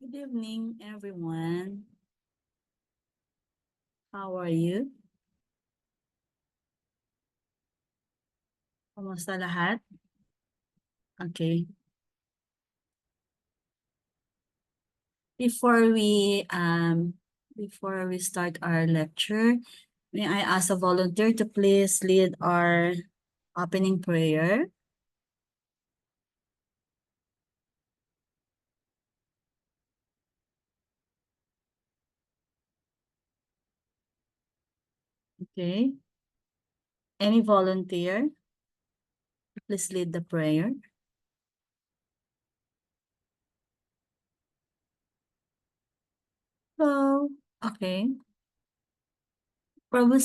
Good evening, everyone. How are you? Kamusta lahat? Okay. Before we start our lecture, may I ask a volunteer to please lead our opening prayer? Okay. Any volunteer? Please lead the prayer. So, okay. Probably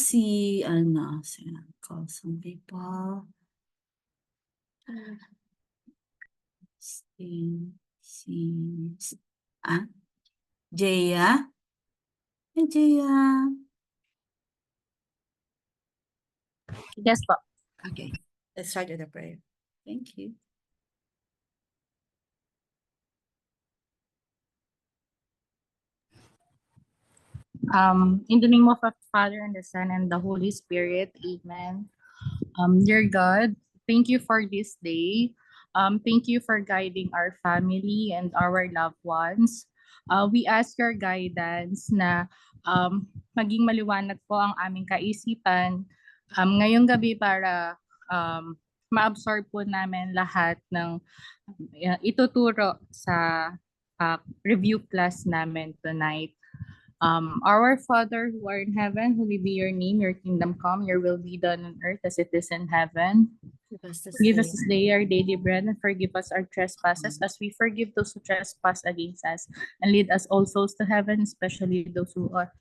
call some people. Ah, Jaya? Hey, Jaya. Yes po. Okay, let's start with the prayer. Thank you. In the name of the Father and the Son and the Holy Spirit, Amen. Dear God, thank you for this day. Thank you for guiding our family and our loved ones. We ask your guidance na maging maliwanag po ang aming kaisipan ngayong gabi para ma-absorb po namin lahat ng ituturo sa review class namin tonight. Our Father who art in heaven, holy be your name, your kingdom come, your will be done on earth as it is in heaven. Give us this day our daily bread and forgive us our trespasses as we forgive those who trespass against us. And lead us all souls to heaven, especially those who are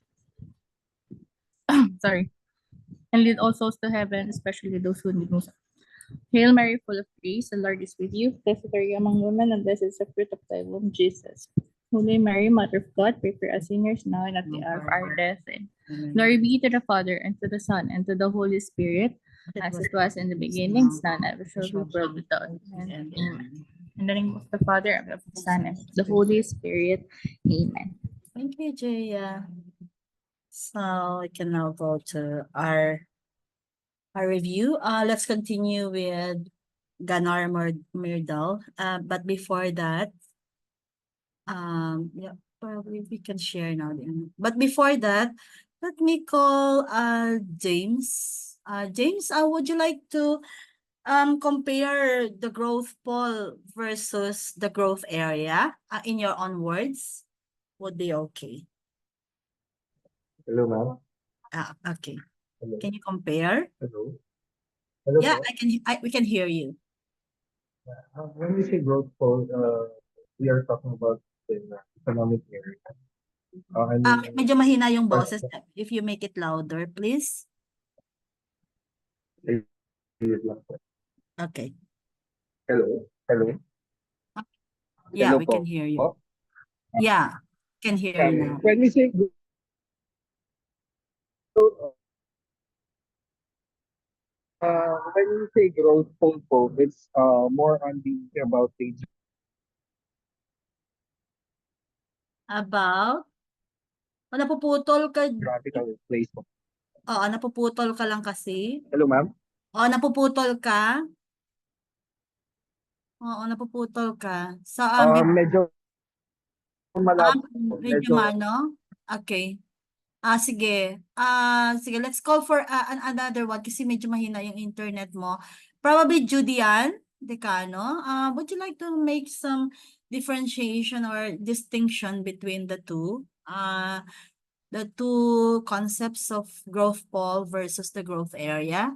sorry. And lead all souls to heaven, especially those who need most. Hail Mary, full of grace, the Lord is with you. Blessed are you among women, and blessed is the fruit of thy womb, Jesus. Holy Mary, Mother of God, pray for us sinners now and at the hour of our death. Glory be to the Father, and to the Son, and to the Holy Spirit, as it was in the beginning, now and ever shall be, world without end. Amen. In the name of the Father, and of the Son, and of the Holy Spirit. Amen. Thank you, Jaya. So we can now go to our review. Let's continue with Ganar Myrdal. But before that, yeah, probably we can share now. But before that, let me call James. James, would you like to compare the growth pole versus the growth area in your own words? Would be okay. Hello, ma'am. Okay. Hello. Can you compare? Hello. Hello. Yeah, po. we can hear you. When we say growth pole, we are talking about the economic area. Medyo mahina yung boses. If you make it louder, please. Okay. Hello. Hello. Yeah, Hello we can hear you. Yeah, can hear you now. When we say growth pole, it's more on the about the About? Napuputol ka. geographical place. Oo, napuputol ka lang kasi. Hello, ma'am. Napuputol ka. Oo, napuputol ka. So, Medyo malabo. medyo mano? Okay. Sige. Sige, let's call for another one kasi medyo mahina yung internet mo. Probably Judian Decano. Would you like to make some differentiation or distinction between the two? The two concepts of growth pole versus the growth area?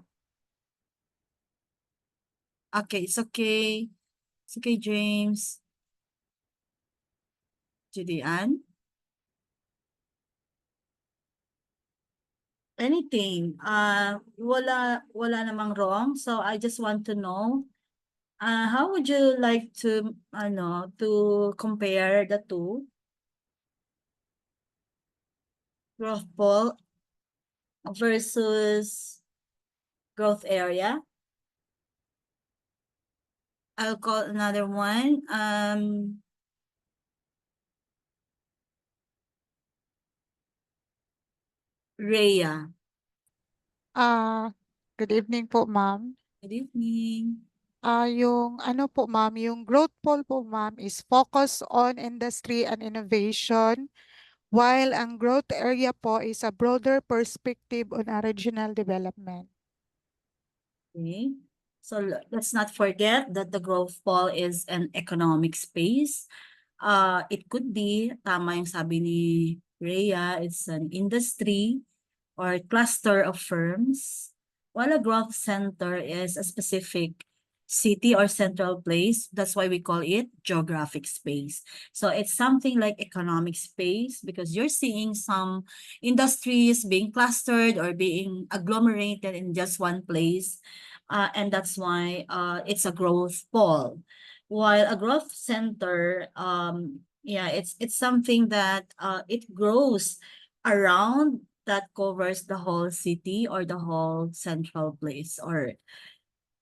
Okay, it's okay. It's okay, James. Judian? Anything. Wala namang wrong. So I just want to know, how would you like to compare the two? Growth pole versus growth area. I'll call another one. Rhea. Good evening po, ma'am. Good evening. Yung ano po, ma'am, yung growth poll po, ma'am, is focus on industry and innovation, while ang growth area po is a broader perspective on a regional development. Okay. So let's not forget that the growth poll is an economic space. It could be, tama yung sabi ni Rhea, it's an industry or cluster of firms, while a growth center is a specific city or central place. That's why we call it geographic space. So it's something like economic space because you're seeing some industries being clustered or being agglomerated in just one place. And that's why it's a growth pole. While a growth center, yeah, it's something that it grows around that covers the whole city or the whole central place, or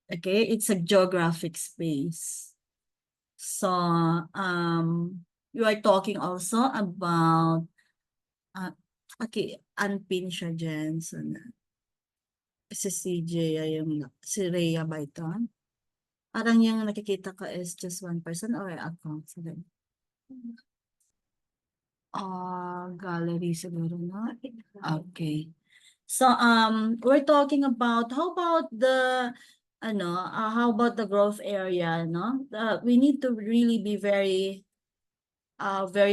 okay, it's a geographic space. So you are talking also about okay, unpin siya dyan. So, si CJ ay yung si Rhea ba ito? Parang yung nakikita ko is just one person or account. Gallery siguro, no? Okay. So we're talking about how about the how about the growth area, no? We need to really be very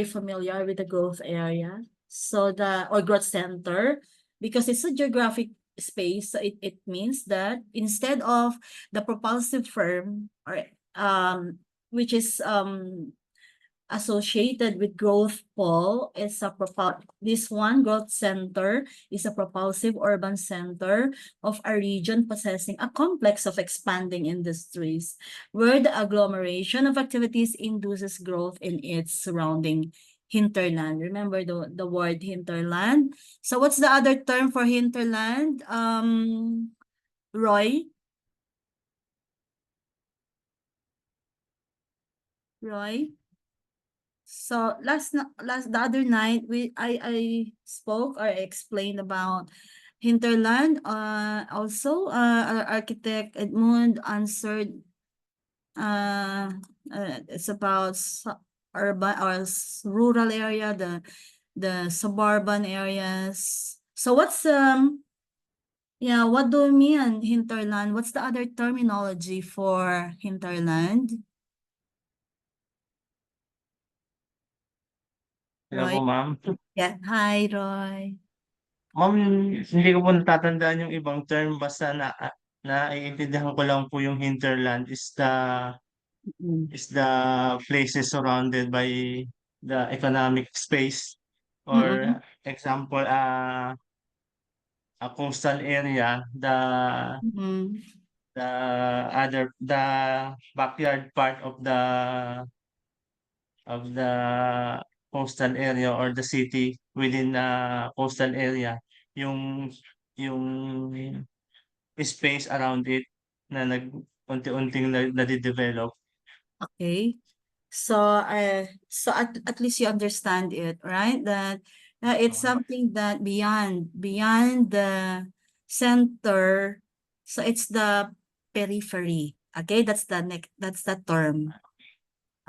familiar with the growth area. So or growth center, because it's a geographic space, so it means that instead of the propulsive firm or which is associated with growth pole is this one growth center is a propulsive urban center of a region possessing a complex of expanding industries where the agglomeration of activities induces growth in its surrounding hinterland. Remember the word hinterland. So what's the other term for hinterland? Roy? So the other night I spoke or explained about hinterland. Also, our architect Edmund answered. It's about urban or rural area, the suburban areas. So what's yeah, what do you mean hinterland? What's the other terminology for hinterland? Hello Roy? po, ma'am. Yeah. Hi, Roy. Ma'am, hindi ko po natatandaan yung ibang term, basta naiintindihan ko lang po yung hinterland is the places surrounded by the economic space. Mm-mm. Or example, a coastal area, Mm-mm. the backyard part of the coastal area or the city within the coastal area, yung space around it na unti-unting nade-develop. Okay. So, at least you understand it, right? That it's something that beyond the center. So it's the periphery. Okay, that's the term.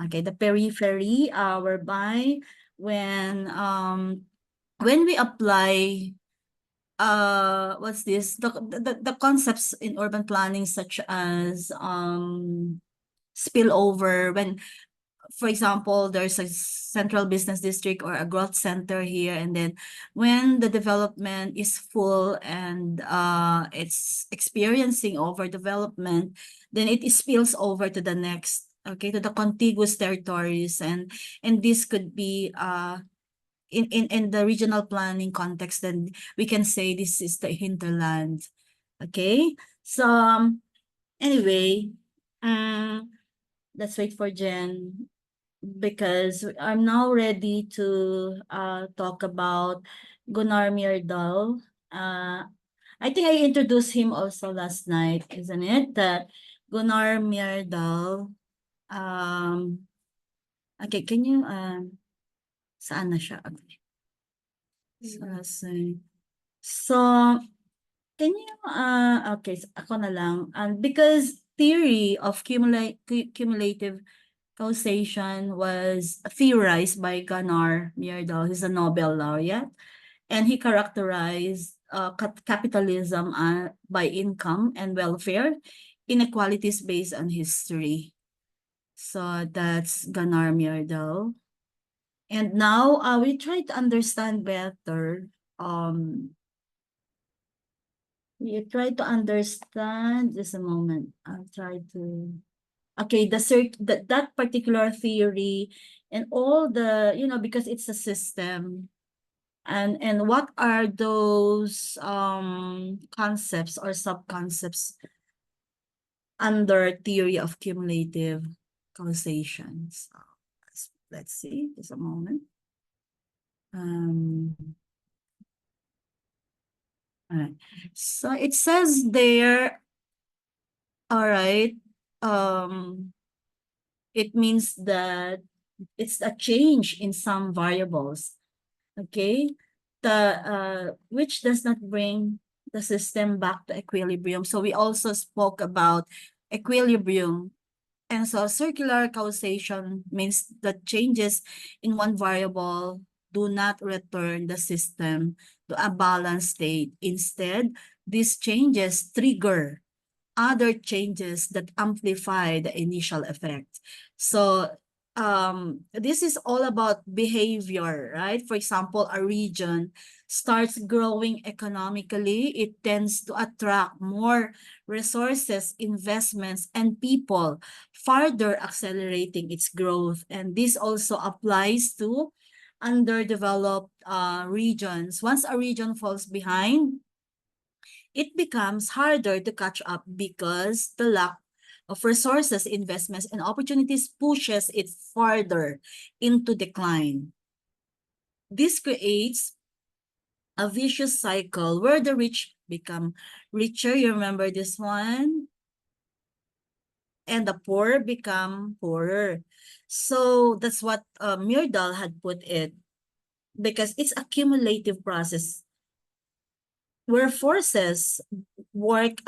Okay, the periphery, whereby when we apply what's this the concepts in urban planning, such as spillover, when for example there's a central business district or a growth center here, and then when the development is full and it's experiencing overdevelopment, then it spills over to the next, okay, to the contiguous territories, and this could be in the regional planning context, then we can say this is the hinterland. Okay, so anyway, let's wait for Jen, because I'm now ready to talk about Gunnar Myrdal. I think I introduced him also last night, isn't it? That Gunnar Myrdal. Okay, can you saan na siya? Okay. So, can you, okay, so ako na lang. Because theory of cumulative causation was theorized by Gunnar Myrdal. He's a Nobel laureate, and he characterized capitalism by income and welfare inequalities based on history. So that's Gunnar Myrdal. And now we try to understand better. You try to understand. Just a moment. I'll try to. Okay, that particular theory and all the, because it's a system. And what are those concepts or sub-concepts under theory of cumulative causation? So let's see, just a moment. All right. So it says there, all right, it means that it's a change in some variables, okay, which does not bring the system back to equilibrium. So we also spoke about equilibrium. And so circular causation means that changes in one variable do not return the system to a balanced state. Instead, these changes trigger other changes that amplify the initial effect. So this is all about behavior, right? For example, a region starts growing economically, it tends to attract more resources, investments, and people, further accelerating its growth. And this also applies to underdeveloped regions. Once a region falls behind, it becomes harder to catch up because the lack of resources, investments, and opportunities pushes it farther into decline. This creates a vicious cycle where the rich become richer. You remember this one? And the poor become poorer. So that's what Myrdal had put it, because it's a cumulative process where forces work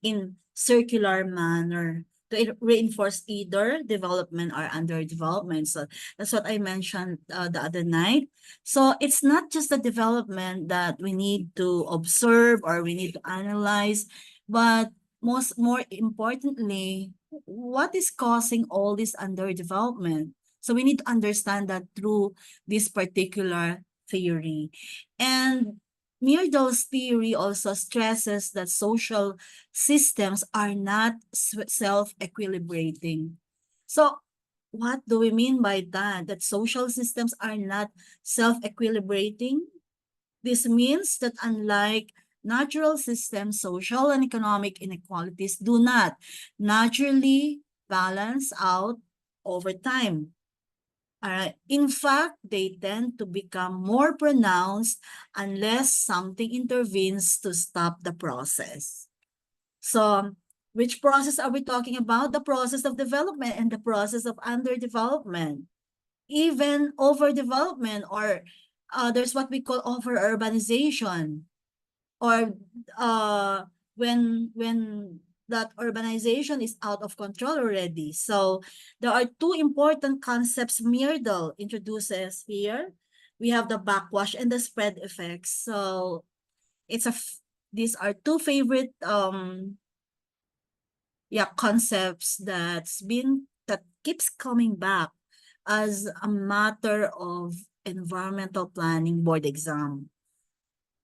in circular manner to reinforce either development or underdevelopment. So that's what I mentioned the other night. So it's not just the development that we need to observe or we need to analyze, but more importantly, what is causing all this underdevelopment? So we need to understand that through this particular theory. And Myrdal's theory also stresses that social systems are not self-equilibrating. So what do we mean by that? That social systems are not self-equilibrating? This means that unlike natural systems, social and economic inequalities do not naturally balance out over time. In fact, they tend to become more pronounced unless something intervenes to stop the process. So, which process are we talking about? The process of development and the process of underdevelopment. Even overdevelopment, or there's what we call over-urbanization, or when that urbanization is out of control already. So there are two important concepts Myrdal introduces here. We have the backwash and the spread effects. So it's these are two favorite concepts that keeps coming back as a matter of environmental planning board exam.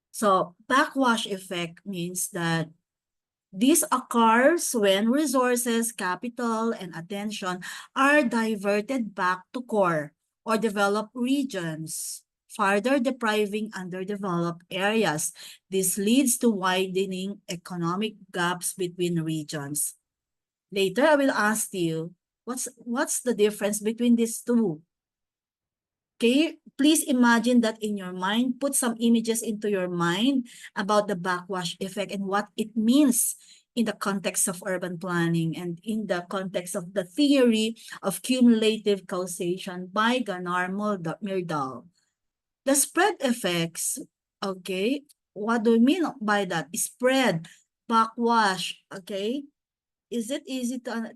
So backwash effect means that this occurs when resources, capital, and attention are diverted back to core or developed regions, further depriving underdeveloped areas. This leads to widening economic gaps between regions. Later, I will ask you, what's the difference between these two? Okay, please imagine that in your mind. Put some images into your mind about the backwash effect and what it means in the context of urban planning and in the context of the theory of cumulative causation by Gunnar Myrdal. The spread effects, okay, What do we mean by that? Spread, backwash, okay? Is it easy to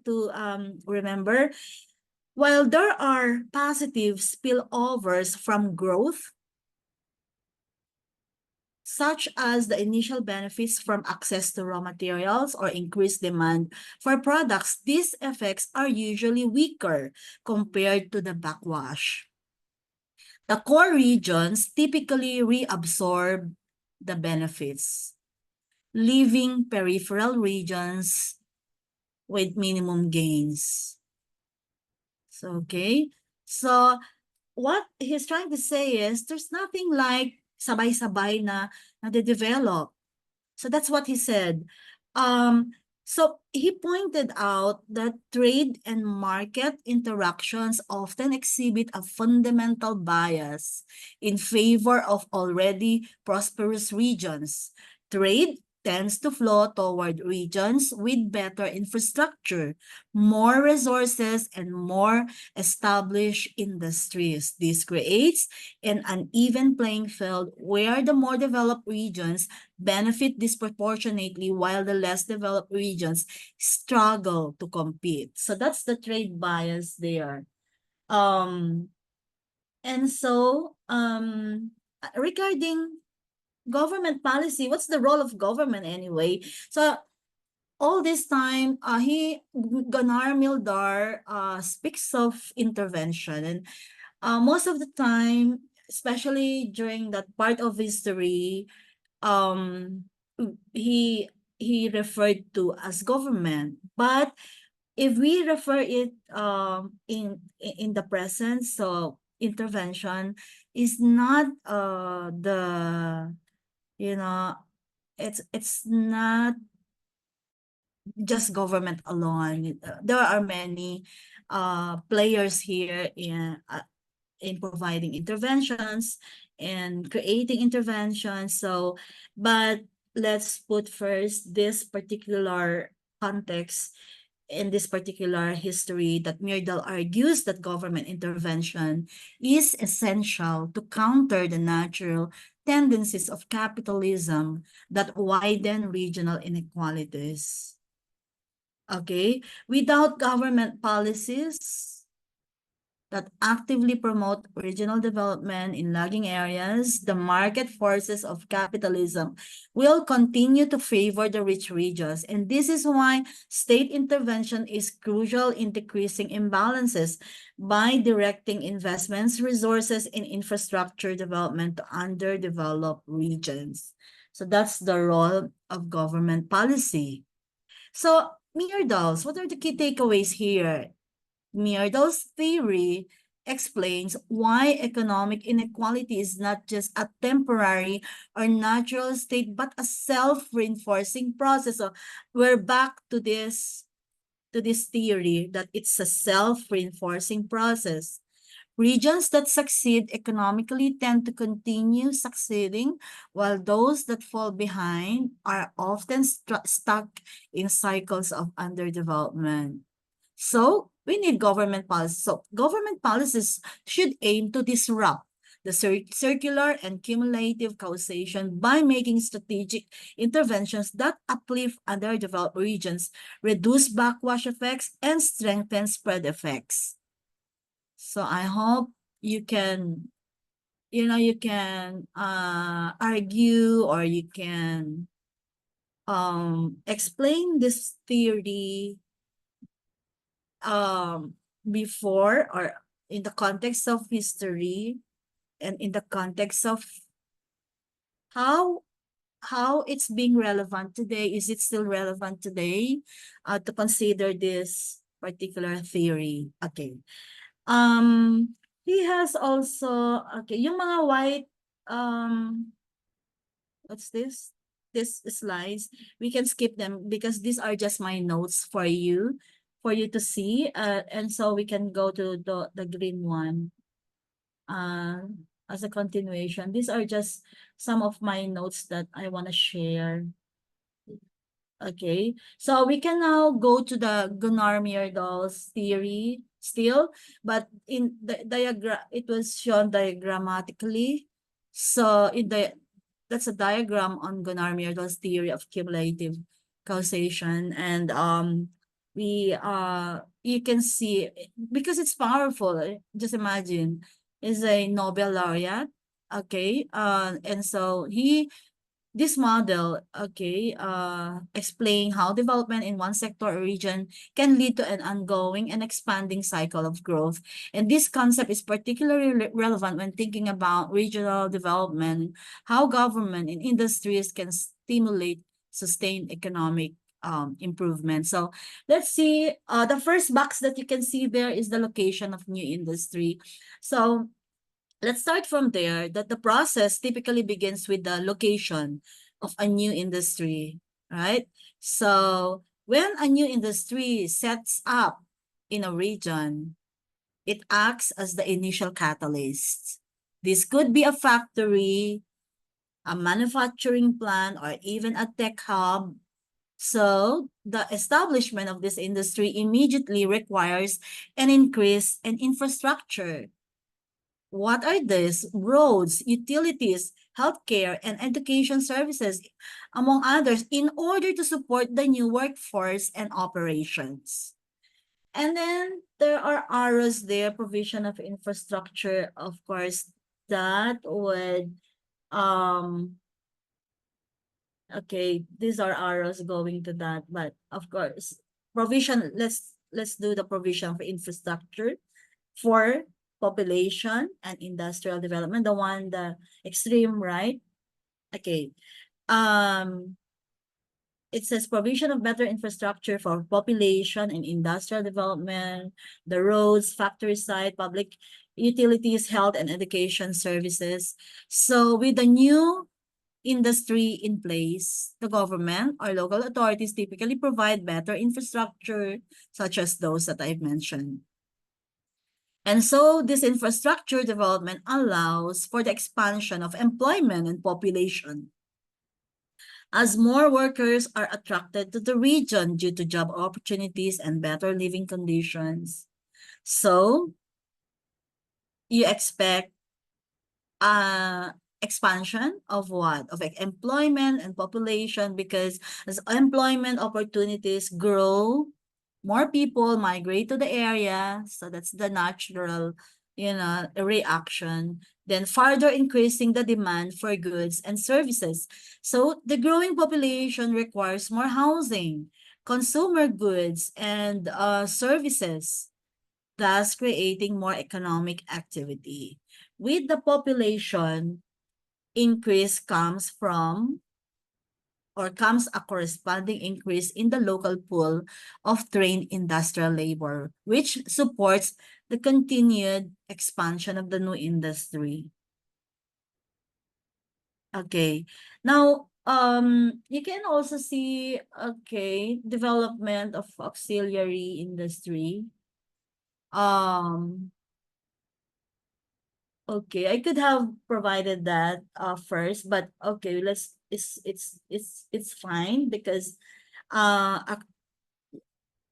remember? While there are positive spillovers from growth, such as the initial benefits from access to raw materials or increased demand for products, these effects are usually weaker compared to the backwash. The core regions typically reabsorb the benefits, leaving peripheral regions with minimum gains. So, okay. So, what he's trying to say is there's nothing like sabay-sabay na nade-develop. So that's what he said. So he pointed out that trade and market interactions often exhibit a fundamental bias in favor of already prosperous regions. Trade tends to flow toward regions with better infrastructure, more resources, and more established industries. This creates an uneven playing field where the more developed regions benefit disproportionately while the less developed regions struggle to compete. So that's the trade bias there. And so regarding government policy, what's the role of government anyway? So all this time, Gunnar Mildar speaks of intervention, and most of the time, especially during that part of history, he referred to as government. But if we refer it in the present, so intervention is not the, you know, it's not just government alone. There are many players here in providing interventions and creating interventions. So, but let's put first this particular context in this particular history that Myrdal argues that government intervention is essential to counter the natural tendencies of capitalism that widen regional inequalities. Okay, without government policies that actively promote regional development in lagging areas, the market forces of capitalism will continue to favor the rich regions. And this is why state intervention is crucial in decreasing imbalances by directing investments, resources, in infrastructure development to underdeveloped regions. So that's the role of government policy. So, Myrdals, what are the key takeaways here? Myrdal's theory explains why economic inequality is not just a temporary or natural state, but a self-reinforcing process. So we're back to this theory that it's a self-reinforcing process. Regions that succeed economically tend to continue succeeding, while those that fall behind are often stuck in cycles of underdevelopment. So we need government policies. So government policies should aim to disrupt the circular and cumulative causation by making strategic interventions that uplift underdeveloped regions, reduce backwash effects, and strengthen spread effects. So I hope you can, you can argue, or you can explain this theory before, or in the context of history, and in the context of how it's being relevant today. Is it still relevant today to consider this particular theory? Okay. He has also, okay, yung mga white, what's this? This slides, we can skip them because these are just my notes for you to see. And so we can go to the green one as a continuation. These are just some of my notes that I want to share. Okay, so we can now go to the Gunnar Myrdal's theory still, but in the diagram, it was shown diagrammatically. So in the that's a diagram on Gunnar Myrdal's theory of cumulative causation. And you can see, because it's powerful, just imagine, is a Nobel laureate, okay, and so this model, okay, explain how development in one sector or region can lead to an ongoing and expanding cycle of growth. And this concept is particularly relevant when thinking about regional development, how government and industries can stimulate sustained economic improvement. So let's see, the first box that you can see there is the location of new industry. So let's start from there, that the process typically begins with the location of a new industry, right? So when a new industry sets up in a region, it acts as the initial catalyst. This could be a factory, a manufacturing plant, or even a tech hub. So the establishment of this industry immediately requires an increase in infrastructure. What are these? Roads, utilities, healthcare, and education services, among others, in order to support the new workforce and operations. And then there are arrows there, provision of infrastructure, of course, that would, okay, these are arrows going to that, but of course, provision, let's do the provision of infrastructure for population and industrial development, the one, the extreme right. Okay. It says provision of better infrastructure for population and industrial development, the roads, factory site, public utilities, health and education services. So with the new industry in place, the government or local authorities typically provide better infrastructure, such as those that I've mentioned. And so this infrastructure development allows for the expansion of employment and population, as more workers are attracted to the region due to job opportunities and better living conditions. So you expect expansion of what? Of employment and population, because as employment opportunities grow, more people migrate to the area. So that's the natural, reaction. Then further increasing the demand for goods and services. So the growing population requires more housing, consumer goods, and services, thus creating more economic activity. With the population increase comes a corresponding increase in the local pool of trained industrial labor, which supports the continued expansion of the new industry. Okay. Now, you can also see, okay, development of auxiliary industry. Okay, I could have provided that first, but okay, it's fine, because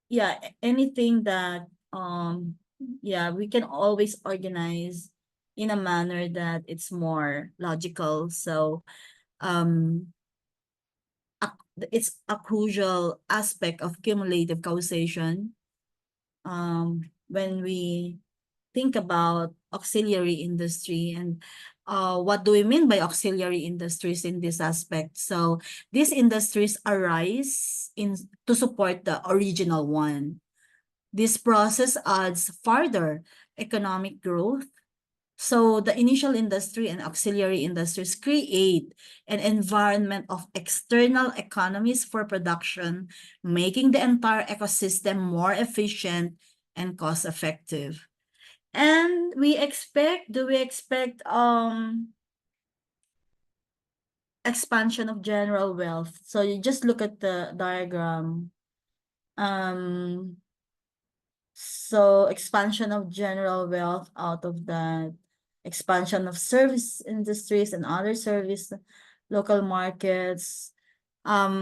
yeah, anything that yeah, we can always organize in a manner that it's more logical. So it's a crucial aspect of cumulative causation when we think about auxiliary industry. And what do we mean by auxiliary industries in this aspect? So these industries arise to support the original one. This process adds further economic growth. So the initial industry and auxiliary industries create an environment of external economies for production, making the entire ecosystem more efficient and cost effective. And do we expect expansion of general wealth? So you just look at the diagram. So expansion of general wealth out of that, expansion of service industries and other service local markets.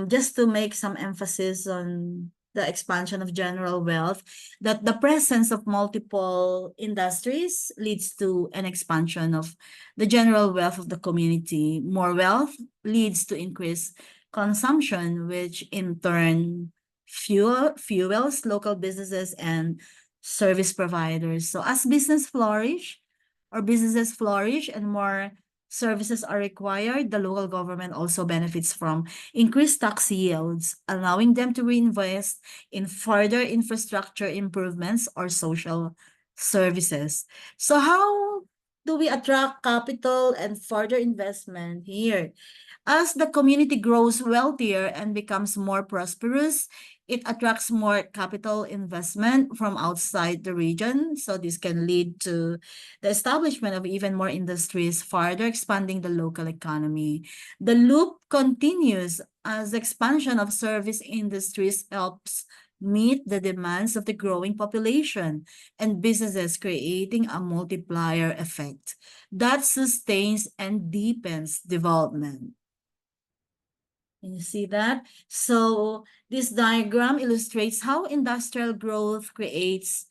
Just to make some emphasis on the expansion of general wealth, that the presence of multiple industries leads to an expansion of the general wealth of the community. More wealth leads to increased consumption, which in turn fuels local businesses and service providers. So as businesses flourish and more services are required, the local government also benefits from increased tax yields, allowing them to reinvest in further infrastructure improvements or social services. So how do we attract capital and further investment here? As the community grows wealthier and becomes more prosperous, it attracts more capital investment from outside the region. So this can lead to the establishment of even more industries, further expanding the local economy. The loop continues as the expansion of service industries helps meet the demands of the growing population and businesses, creating a multiplier effect that sustains and deepens development. Can you see that? So this diagram illustrates how industrial growth creates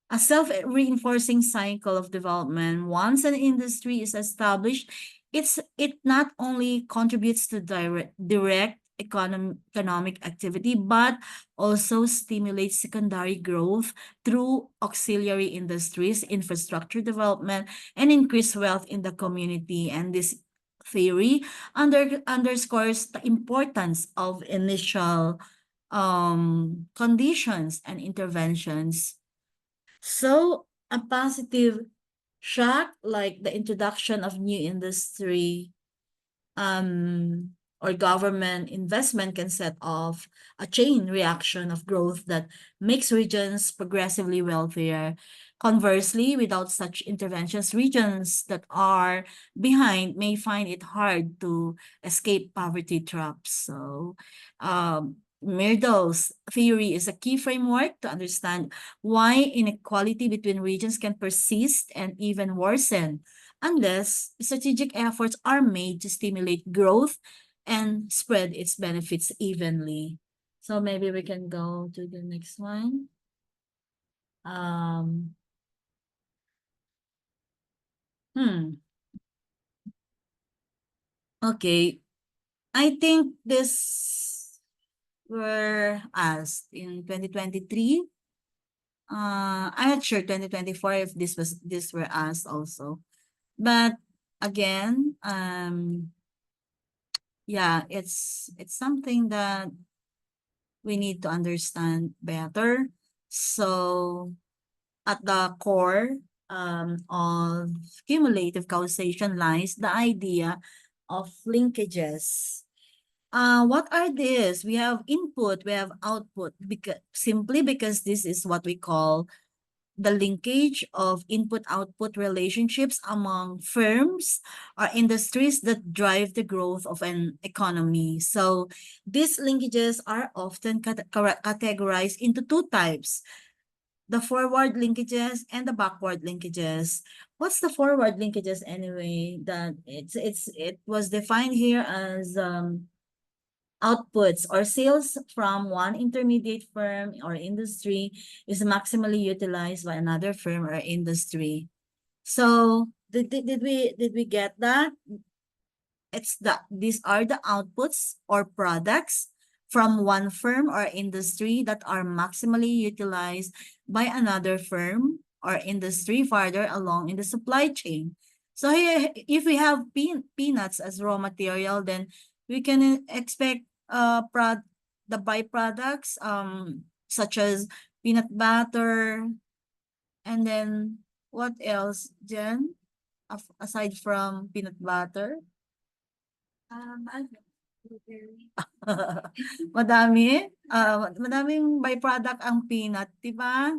a self-reinforcing cycle of development. Once an industry is established, it not only contributes to direct economic activity, but also stimulates secondary growth through auxiliary industries, infrastructure development, and increased wealth in the community. And this theory underscores the importance of initial conditions and interventions. So a positive shock, like the introduction of new industry or government investment, can set off a chain reaction of growth that makes regions progressively wealthier. Conversely, without such interventions, regions that are behind may find it hard to escape poverty traps. So, Myrdal's theory is a key framework to understand why inequality between regions can persist and even worsen unless strategic efforts are made to stimulate growth and spread its benefits evenly. So maybe we can go to the next one. Okay. I think this were asked in 2023. I'm not sure 2024 if this were asked also. But again, yeah, it's something that we need to understand better. So at the core of cumulative causation lies the idea of linkages. What are these? We have input, we have output, simply because this is what we call the linkage of input-output relationships among firms or industries that drive the growth of an economy. So these linkages are often categorized into two types: the forward linkages and the backward linkages. What's the forward linkages anyway? That it was defined here as outputs or sales from one intermediate firm or industry is maximally utilized by another firm or industry. So did we get that? These are the outputs or products from one firm or industry that are maximally utilized by another firm or industry farther along in the supply chain. So here, if we have peanuts as raw material, then we can expect the byproducts such as peanut butter, and then what else, Jen? Aside from peanut butter? Madaming byproduct ang peanut, di ba?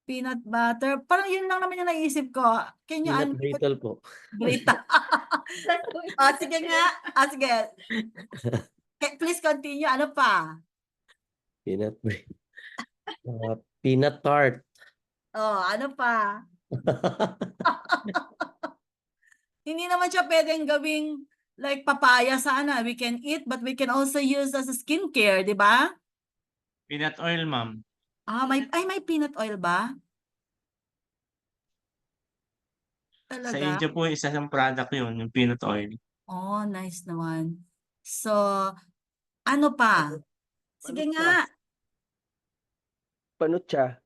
Peanut butter. Parang yun lang naman yung naisip ko. Can you Peanut brittle po. Brittle. Sige nga. Sige. Please continue. Ano pa? Peanut peanut tart. Ano pa? Hindi naman siya pwedeng gawing like papaya sana. We can eat, but we can also use as a skincare, di ba? Peanut oil, ma'am. May peanut oil ba? Sa Talaga? India po, isa ng product yun, yung peanut oil. Oh, nice naman. So, ano pa? Sige nga. Panutsa.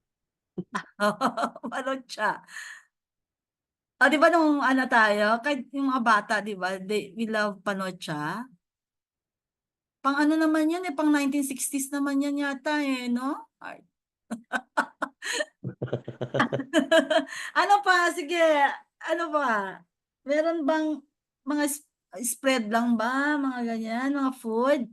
Malotsa. Di ba nung ano tayo, kahit yung mga bata, di ba, we love panotsa. Pang ano naman yan pang 1960s naman yan yata no? Ay. Ano pa? Sige, ano pa? Meron bang mga spread lang ba? Mga ganyan, mga food?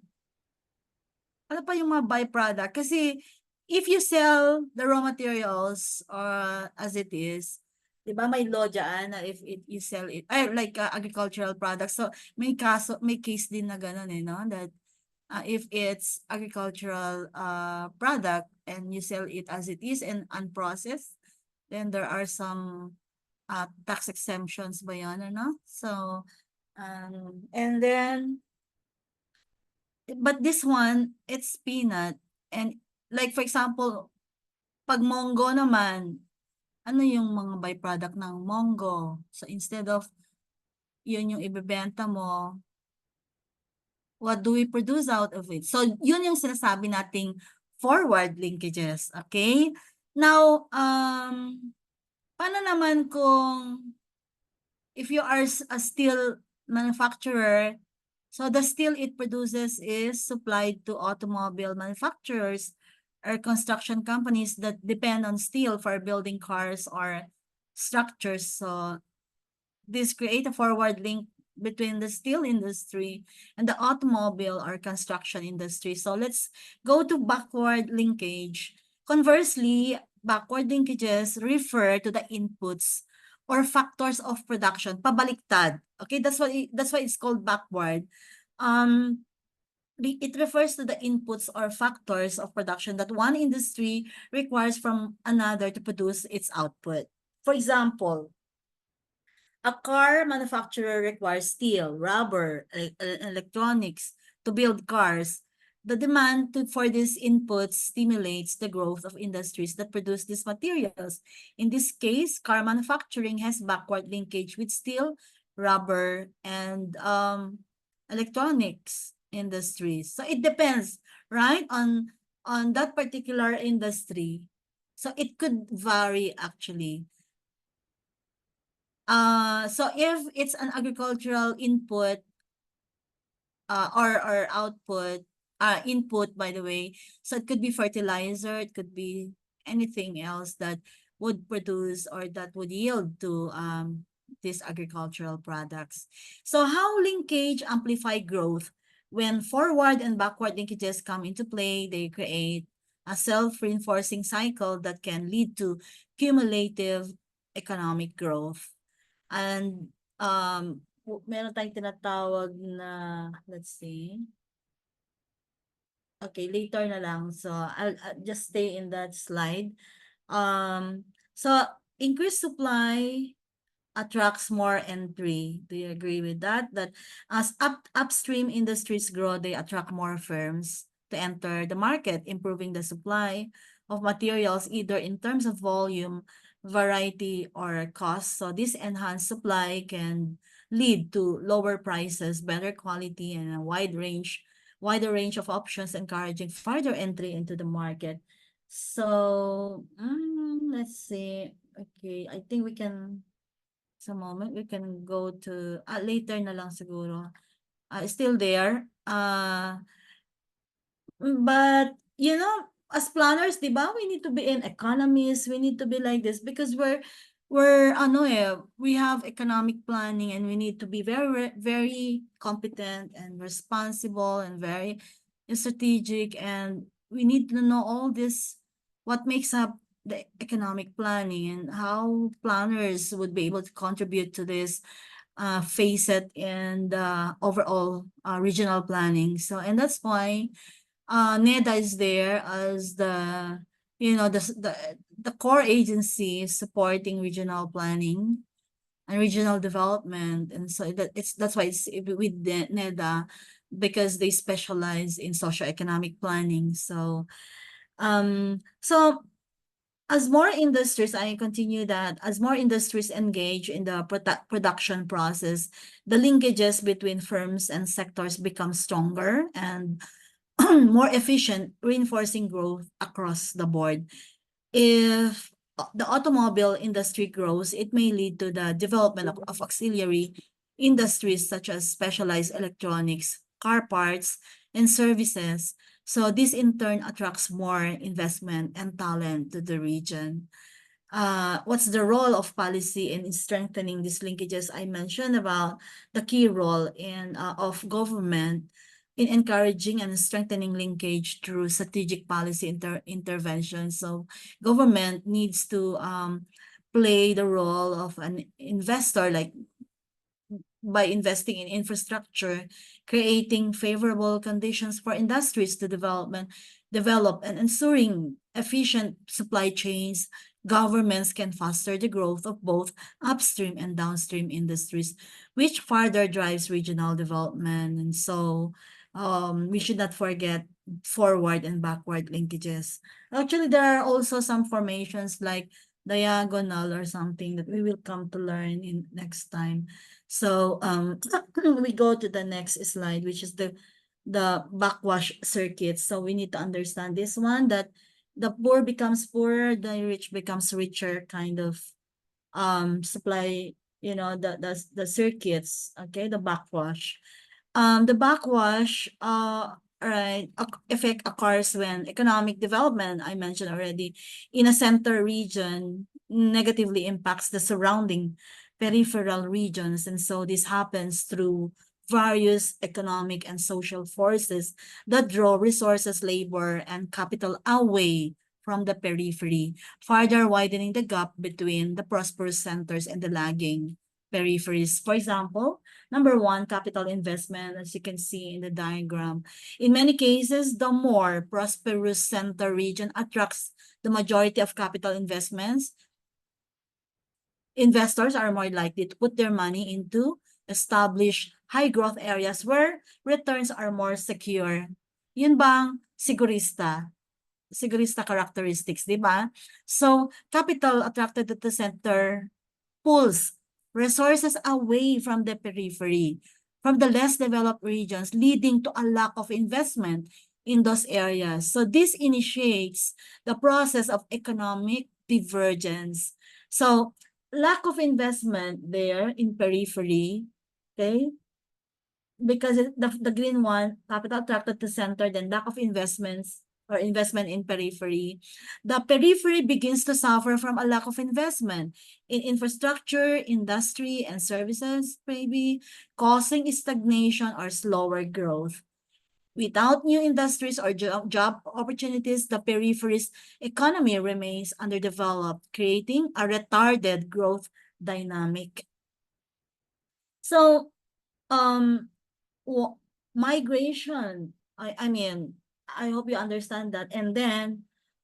Ano pa yung mga byproduct? Kasi if you sell the raw materials or as it is, di ba may law dyan na if you sell it, like agricultural products. So may case din na ganun no? That if it's agricultural product and you sell it as it is and unprocessed, then there are some tax exemptions ba yun, ano? So, and then, but this one, it's peanut. And like for example, pag monggo naman, ano yung mga byproduct ng monggo? So instead of yun yung ibebenta mo, what do we produce out of it? So yun yung sinasabi nating forward linkages, okay? Now, paano naman kung if you are a steel manufacturer, so the steel it produces is supplied to automobile manufacturers or construction companies that depend on steel for building cars or structures. So this create a forward link between the steel industry and the automobile or construction industry. So let's go to backward linkage. Conversely, backward linkages refer to the inputs or factors of production. Pabaliktad. Okay, that's why it's called backward. It refers to the inputs or factors of production that one industry requires from another to produce its output. For example, a car manufacturer requires steel, rubber, electronics to build cars. The demand for these inputs stimulates the growth of industries that produce these materials. In this case, car manufacturing has backward linkage with steel, rubber, and electronics industries. So it depends, right, on that particular industry. So it could vary actually. So if it's an agricultural input or output, input by the way, so it could be fertilizer, it could be anything else that would produce or that would yield to these agricultural products. So how linkage amplify growth? When forward and backward linkages come into play, they create a self-reinforcing cycle that can lead to cumulative economic growth. And meron tayong tinatawag na, let's see. Okay, later na lang. So I'll just stay in that slide. So increased supply attracts more entry. Do you agree with that? That as upstream industries grow, they attract more firms to enter the market, improving the supply of materials either in terms of volume, variety, or cost. So this enhanced supply can lead to lower prices, better quality, and a wider range of options, encouraging further entry into the market. So let's see. Okay, I think we can. Sa moment, we can go to later na lang siguro. Still there. But you know, as planners, di ba, we need to be an economist. We need to be like this because we have economic planning and we need to be very, very competent and responsible and very strategic, and we need to know all this, what makes up the economic planning and how planners would be able to contribute to this facet and overall regional planning. So, and that's why NEDA is there as the, the core agency supporting regional planning and regional development. And so that's why it's with the NEDA, because they specialize in socioeconomic planning. So So as more industries, I continue that as more industries engage in the production process, the linkages between firms and sectors become stronger and more efficient, reinforcing growth across the board. If the automobile industry grows, it may lead to the development of auxiliary industries such as specialized electronics, car parts, and services. So this in turn attracts more investment and talent to the region. What's the role of policy in strengthening these linkages? I mentioned about the key role of government in encouraging and strengthening linkage through strategic policy intervention. So government needs to play the role of an investor, like by investing in infrastructure, creating favorable conditions for industries to develop and ensuring efficient supply chains. Governments can foster the growth of both upstream and downstream industries, which further drives regional development. And so we should not forget forward and backward linkages. Actually, there are also some formations like diagonal or something that we will come to learn in next time. So we go to the next slide, which is the backwash circuit. So we need to understand this one, that the poor becomes poorer, the rich becomes richer kind of supply, the circuits, okay, the backwash. The backwash effect occurs when economic development, I mentioned already, in a center region negatively impacts the surrounding peripheral regions. And so this happens through various economic and social forces that draw resources, labor, and capital away from the periphery, further widening the gap between the prosperous centers and the lagging peripheries. For example, number one, capital investment, as you can see in the diagram. In many cases, the more prosperous center region attracts the majority of capital investments. Investors are more likely to put their money into established high growth areas where returns are more secure. Yun bang sigurista? Sigurista characteristics, di ba? So, capital attracted to the center pulls resources away from the periphery, from the less developed regions, leading to a lack of investment in those areas. So this initiates the process of economic divergence. So lack of investment there in periphery, okay? Because the green one, capital attracted to center, then lack of investments or investment in periphery. The periphery begins to suffer from a lack of investment in infrastructure, industry, and services, maybe, causing stagnation or slower growth. Without new industries or job opportunities, the periphery's economy remains underdeveloped, creating a retarded growth dynamic. So, migration, I mean, I hope you understand that. And then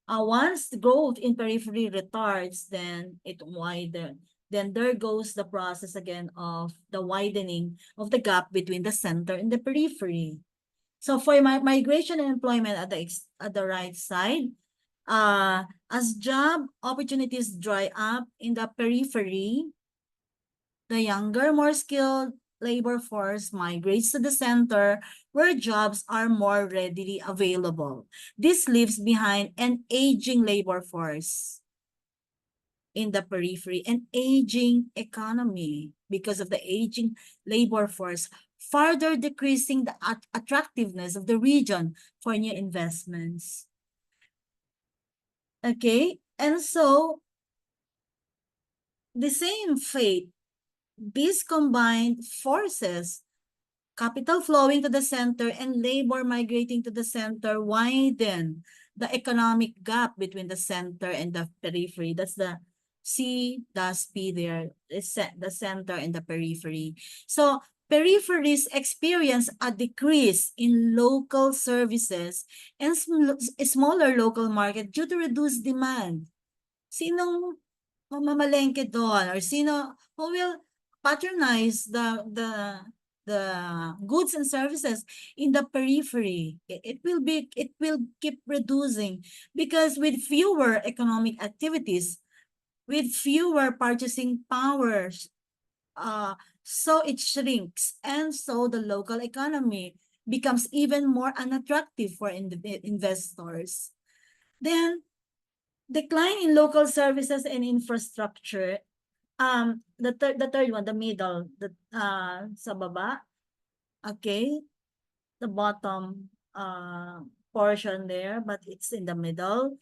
once the growth in periphery retards, then it widens. Then there goes the process again of the widening of the gap between the center and the periphery. So for migration and employment at the right side, as job opportunities dry up in the periphery, the younger, more skilled labor force migrates to the center where jobs are more readily available. This leaves behind an aging labor force in the periphery, an aging economy because of the aging labor force, further decreasing the attractiveness of the region for new investments. Okay, and so the same fate, these combined forces, capital flowing to the center and labor migrating to the center, widen the economic gap between the center and the periphery. That's the C dash P there, the center and the periphery. So peripheries experience a decrease in local services and smaller local market due to reduced demand. Sinong mamamalengke doon, or who will patronize the the goods and services in the periphery. It will keep reducing because with fewer economic activities, with fewer purchasing powers, so it shrinks, and so the local economy becomes even more unattractive for investors. Then decline in local services and infrastructure. The third one, the middle, sa baba, okay, the bottom portion there, but it's in the middle.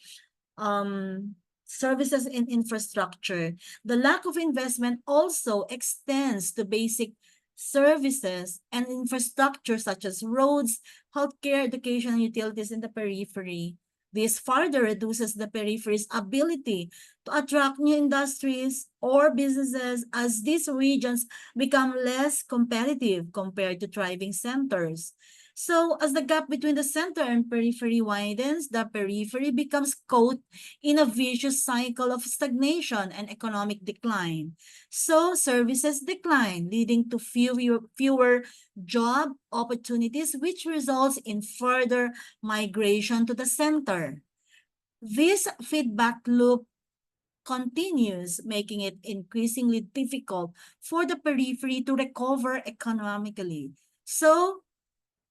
Services and infrastructure. The lack of investment also extends to basic services and infrastructure such as roads, healthcare, education, and utilities in the periphery. This further reduces the periphery's ability to attract new industries or businesses as these regions become less competitive compared to thriving centers. So as the gap between the center and periphery widens, the periphery becomes caught in a vicious cycle of stagnation and economic decline. So services decline, leading to fewer job opportunities, which results in further migration to the center. This feedback loop continues, making it increasingly difficult for the periphery to recover economically. So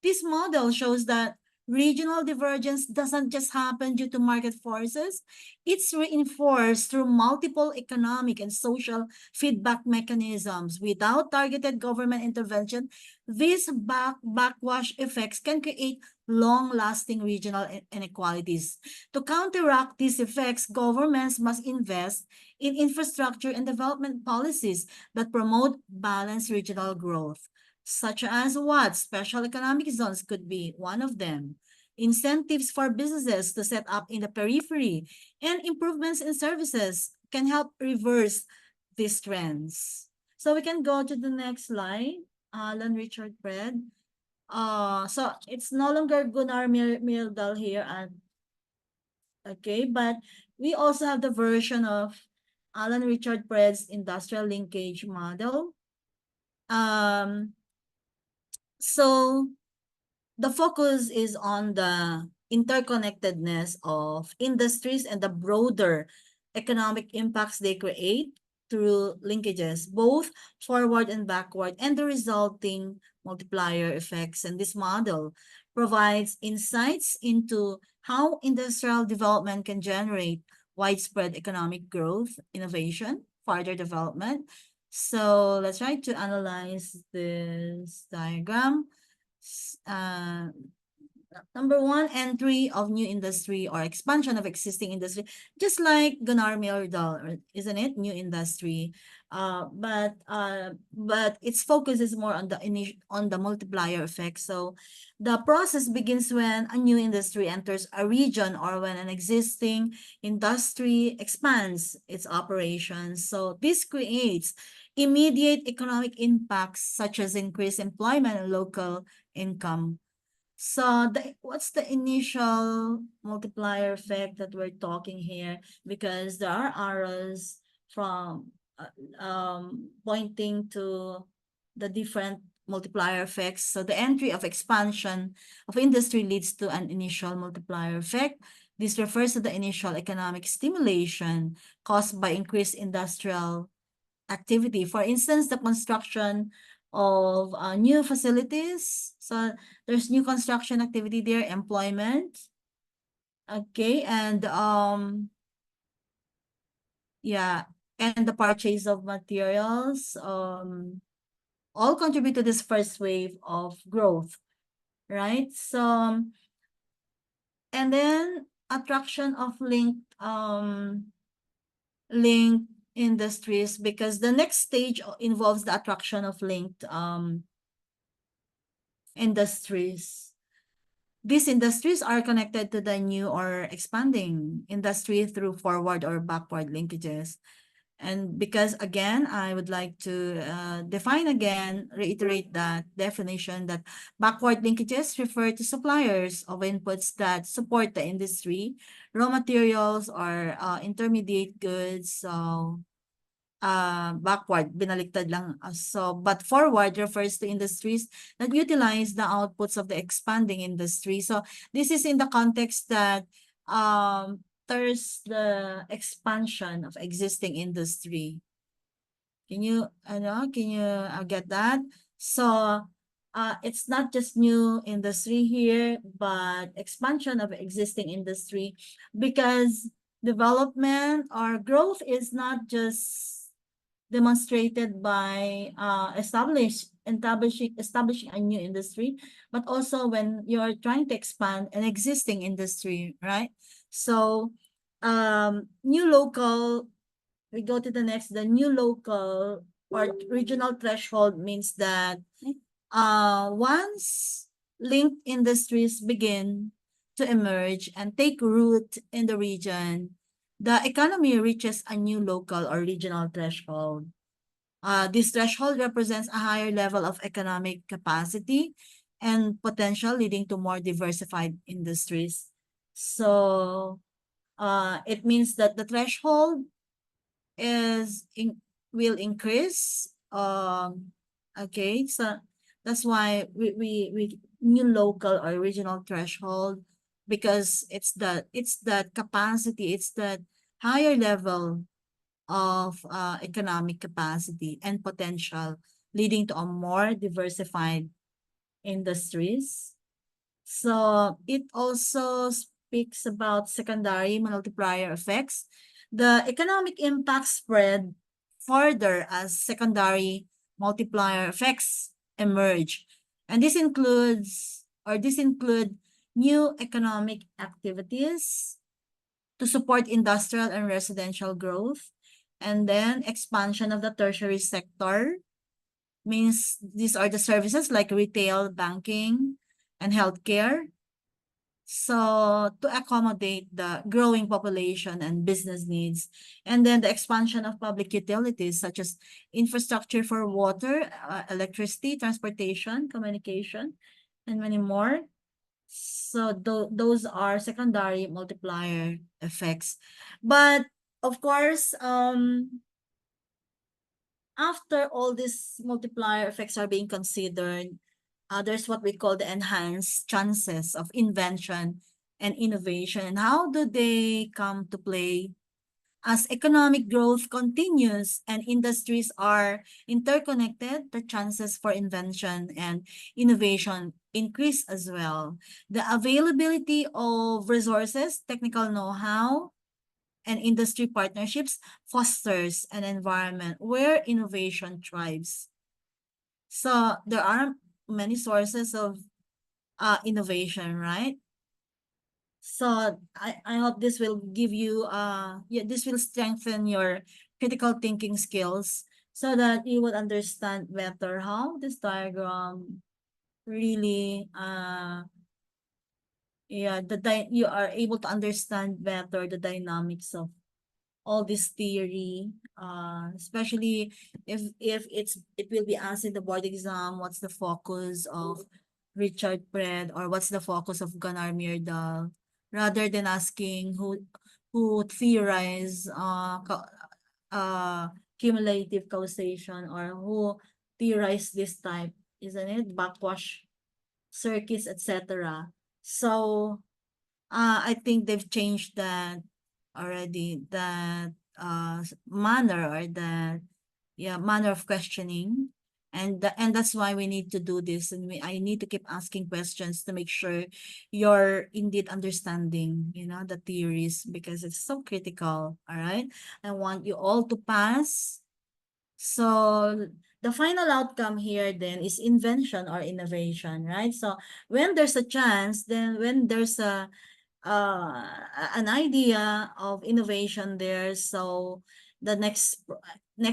this model shows that regional divergence doesn't just happen due to market forces. It's reinforced through multiple economic and social feedback mechanisms. Without targeted government intervention, these backwash effects can create long-lasting regional inequalities. To counteract these effects, governments must invest in infrastructure and development policies that promote balanced regional growth, such as what? Special economic zones could be one of them. Incentives for businesses to set up in the periphery and improvements in services can help reverse these trends. So we can go to the next slide. Alan Richard Fred. So it's no longer Gunnar Myrdal here, and okay, but we also have the version of Alan Richard Fred's industrial linkage model. So the focus is on the interconnectedness of industries and the broader economic impacts they create through linkages, both forward and backward, and the resulting multiplier effects. And this model provides insights into how industrial development can generate widespread economic growth, innovation, further development. So let's try to analyze this diagram. Number one, entry of new industry or expansion of existing industry, just like Gunnar Myrdal, isn't it? New industry. But its focus is more on the multiplier effect. So the process begins when a new industry enters a region or when an existing industry expands its operations. So this creates immediate economic impacts such as increased employment and local income. So what's the initial multiplier effect that we're talking here? Because there are arrows from pointing to the different multiplier effects. So the entry of expansion of industry leads to an initial multiplier effect. This refers to the initial economic stimulation caused by increased industrial activity. For instance, the construction of new facilities. So there's new construction activity there, employment. Okay, and yeah, and the purchase of materials all contribute to this first wave of growth, right? So and then attraction of linked industries, because the next stage involves the attraction of linked industries. These industries are connected to the new or expanding industry through forward or backward linkages. And because, again, I would like to reiterate that definition that backward linkages refer to suppliers of inputs that support the industry, raw materials or intermediate goods. So backward, binaliktad lang. So, but forward refers to industries that utilize the outputs of the expanding industry. So, this is in the context that there's the expansion of existing industry. Can you get that? So, it's not just new industry here, but expansion of existing industry, because development or growth is not just demonstrated by establishing a new industry, but also when you're trying to expand an existing industry, right? So, new local, we go to the next, the new local or regional threshold means that once linked industries begin to emerge and take root in the region, the economy reaches a new local or regional threshold. This threshold represents a higher level of economic capacity and potential, leading to more diversified industries. So, it means that the threshold will increase. Okay, so that's why we new local or regional threshold, because it's that capacity, it's that higher level of economic capacity and potential, leading to a more diversified industries. So it also speaks about secondary multiplier effects. The economic impact spread further as secondary multiplier effects emerge. And this include new economic activities to support industrial and residential growth, and then expansion of the tertiary sector, means these are the services like retail, banking, and healthcare. So to accommodate the growing population and business needs, and then the expansion of public utilities such as infrastructure for water, electricity, transportation, communication, and many more. So those are secondary multiplier effects. But of course, after all these multiplier effects are being considered, there's what we call the enhanced chances of invention and innovation. And how do they come to play? As economic growth continues and industries are interconnected, the chances for invention and innovation increase as well. The availability of resources, technical know-how, and industry partnerships fosters an environment where innovation thrives. So there are many sources of innovation, right? So I hope this will give you this will strengthen your critical thinking skills so that you will understand better how this diagram really you are able to understand better the dynamics of all this theory, especially if it will be asked in the board exam, what's the focus of Richard Pred or what's the focus of Gunnar Myrdal, rather than asking who theorized cumulative causation, or who theorized this type, isn't it? Backwash circuits, etc. So I think they've changed that already, that manner, or that manner of questioning, and that's why we need to do this, and I need to keep asking questions to make sure you're indeed understanding, the theories, because it's so critical. All right, I want you all to pass. So the final outcome here then is invention or innovation, right? So when there's a chance, then when there's an idea of innovation there, so the next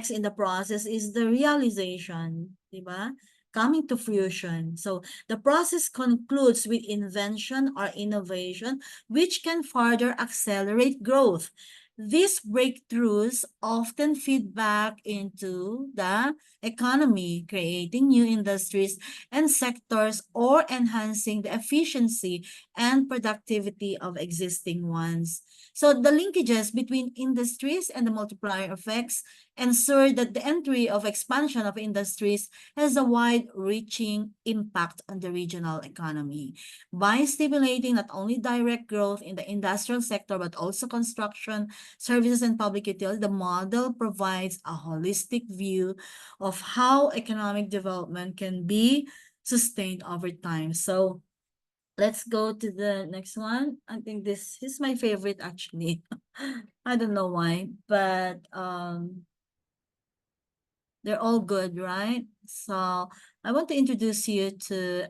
in the process is the realization, diba? Coming to fruition. So the process concludes with invention or innovation, which can further accelerate growth. These breakthroughs often feed back into the economy, creating new industries and sectors or enhancing the efficiency and productivity of existing ones. So the linkages between industries and the multiplier effects ensure that the entry of expansion of industries has a wide-reaching impact on the regional economy. By stimulating not only direct growth in the industrial sector, but also construction, services, and public utility, the model provides a holistic view of how economic development can be sustained over time. So let's go to the next one. I think this is my favorite actually. I don't know why, but they're all good, right? So I want to introduce you to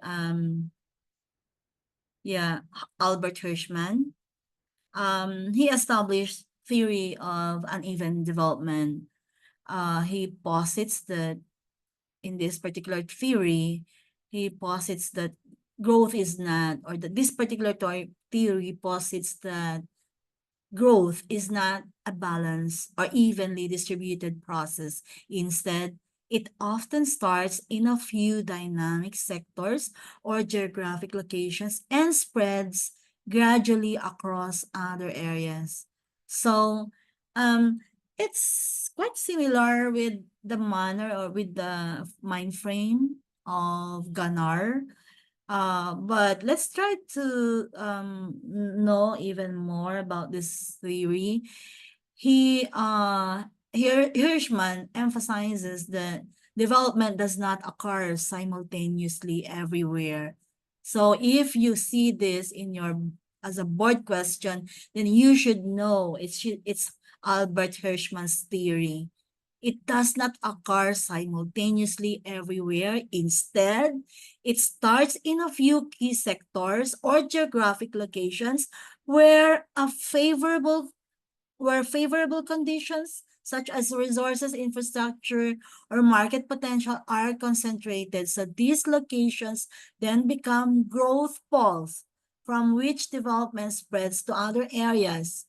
Albert Hirschman. He established theory of uneven development. He posits that in this particular theory, he posits that growth is not, or that this particular theory posits that growth is not a balanced or evenly distributed process. Instead, it often starts in a few dynamic sectors or geographic locations and spreads gradually across other areas. So, it's quite similar with the manner or with the mind frame of Ganar. But let's try to know even more about this theory. Hirschman emphasizes that development does not occur simultaneously everywhere. So if you see this in your as a board question, then you should know it's Albert Hirschman's theory. It does not occur simultaneously everywhere. Instead, it starts in a few key sectors or geographic locations where favorable conditions such as resources, infrastructure, or market potential are concentrated. So these locations then become growth poles from which development spreads to other areas.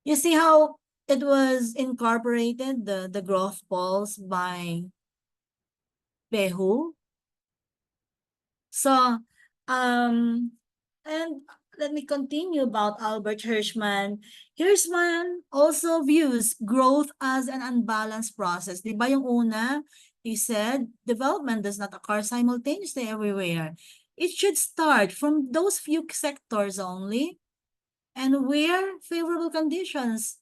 You see how it was incorporated, the growth poles by Behu? So, and let me continue about Albert Hirschman. Hirschman also views growth as an unbalanced process. Di ba yung una, he said, development does not occur simultaneously everywhere. It should start from those few sectors only, and where favorable conditions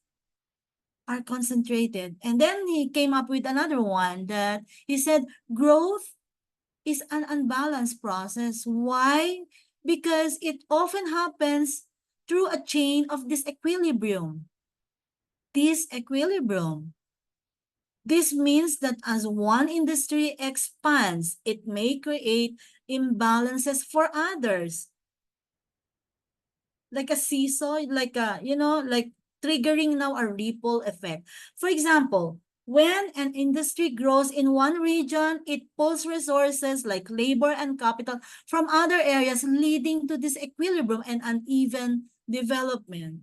are concentrated. And then he came up with another one that he said growth is an unbalanced process. Why? Because it often happens through a chain of disequilibrium. Disequilibrium. This means that as one industry expands, it may create imbalances for others. Like a seesaw, like like triggering now a ripple effect. For example, when an industry grows in one region, it pulls resources like labor and capital from other areas, leading to disequilibrium and uneven development.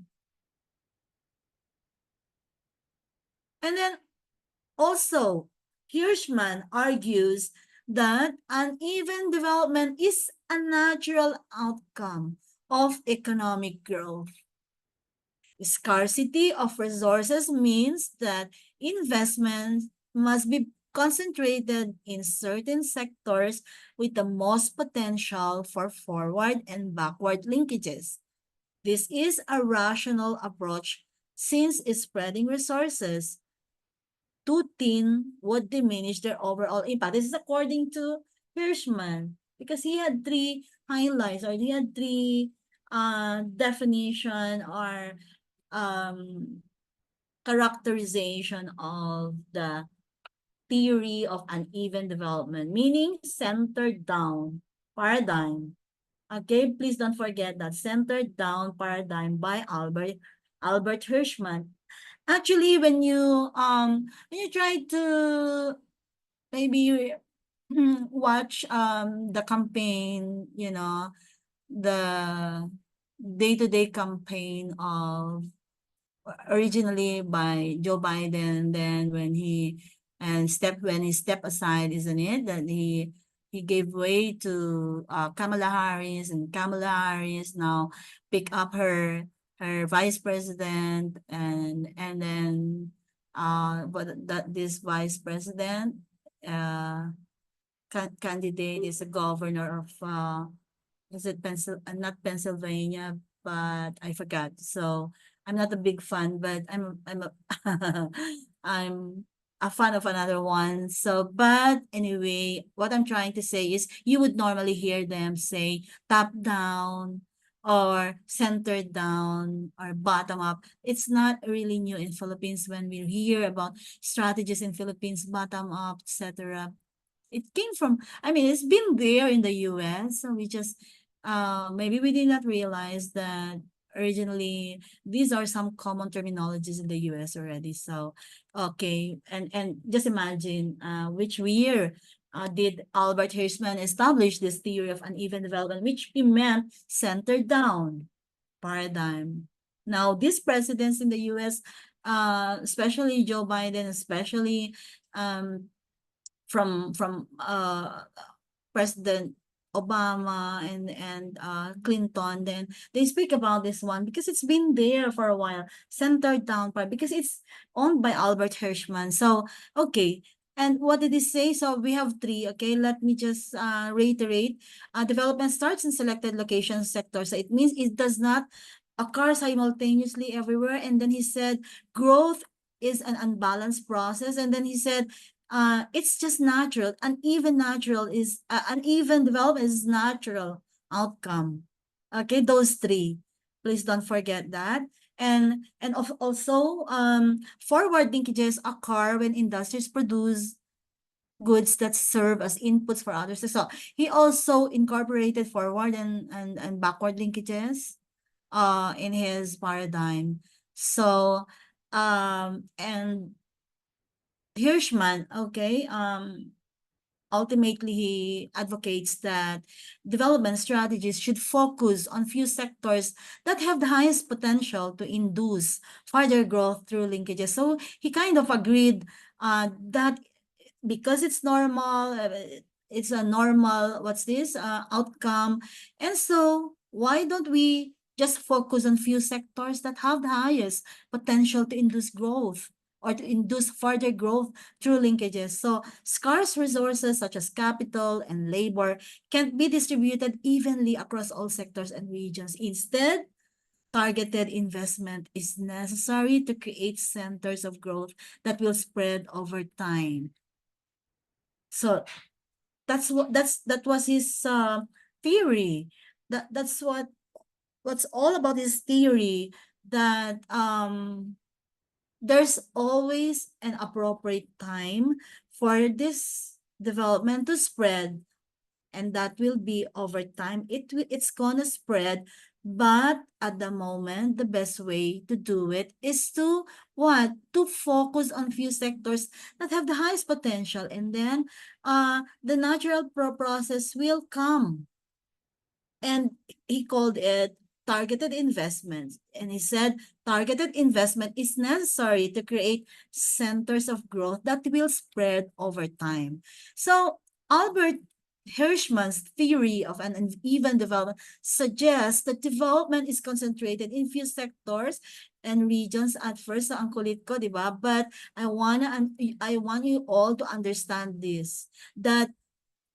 And then also, Hirschman argues that uneven development is a natural outcome of economic growth. Scarcity of resources means that investments must be concentrated in certain sectors with the most potential for forward and backward linkages. This is a rational approach since spreading resources too thin would diminish their overall impact. This is according to Hirschman, because he had three highlights, or he had three definition or characterization of the theory of uneven development, meaning centered down paradigm. Okay, please don't forget that centered down paradigm by Albert Hirschman. Actually, when you try to maybe watch the campaign, the day-to-day campaign of originally by Joe Biden, then when he stepped aside, isn't it? That he gave way to Kamala Harris, and Kamala Harris now pick up her vice president, and then but that this vice president candidate is a governor of is it not Pennsylvania, but I forgot. So I'm not a big fan, but I'm a I'm a fan of another one. So, but anyway, what I'm trying to say is you would normally hear them say top down or centered down or bottom up. It's not really new in Philippines when we hear about strategies in Philippines, bottom up, etc. It came from, I mean, it's been there in the US, so we just maybe we did not realize that originally these are some common terminologies in the US already. So okay, and just imagine which year did Albert Hirschman establish this theory of uneven development, which he meant centered down paradigm. Now, these presidents in the US, especially Joe Biden, especially from President Obama and Clinton, then they speak about this one because it's been there for a while, centered down part, because it's owned by Albert Hirschman. So, okay. And what did he say? So we have three, okay? Let me just reiterate. Development starts in selected location sectors. So it means it does not occur simultaneously everywhere. And then he said, growth is an unbalanced process. And then he said, it's just natural. Uneven development is natural outcome. Okay, those three. Please don't forget that. And also forward linkages occur when industries produce goods that serve as inputs for others. So he also incorporated forward and backward linkages in his paradigm. So and Hirschman, okay, ultimately he advocates that development strategies should focus on few sectors that have the highest potential to induce further growth through linkages. So he kind of agreed that because it's normal, it's a normal, outcome. And so why don't we just focus on few sectors that have the highest potential to induce growth or to induce further growth through linkages? So scarce resources such as capital and labor can't be distributed evenly across all sectors and regions. Instead, targeted investment is necessary to create centers of growth that will spread over time. So that was his theory. That's what's all about his theory, that there's always an appropriate time for this development to spread, and that will be over time. It's gonna spread, but at the moment, the best way to do it is to what? To focus on few sectors that have the highest potential, and then the natural process will come. And he called it targeted investments. And he said targeted investment is necessary to create centers of growth that will spread over time. So Albert Hirschman's theory of an uneven development suggests that development is concentrated in few sectors and regions at first. So ang kulit ko, di ba? But I want you all to understand this, that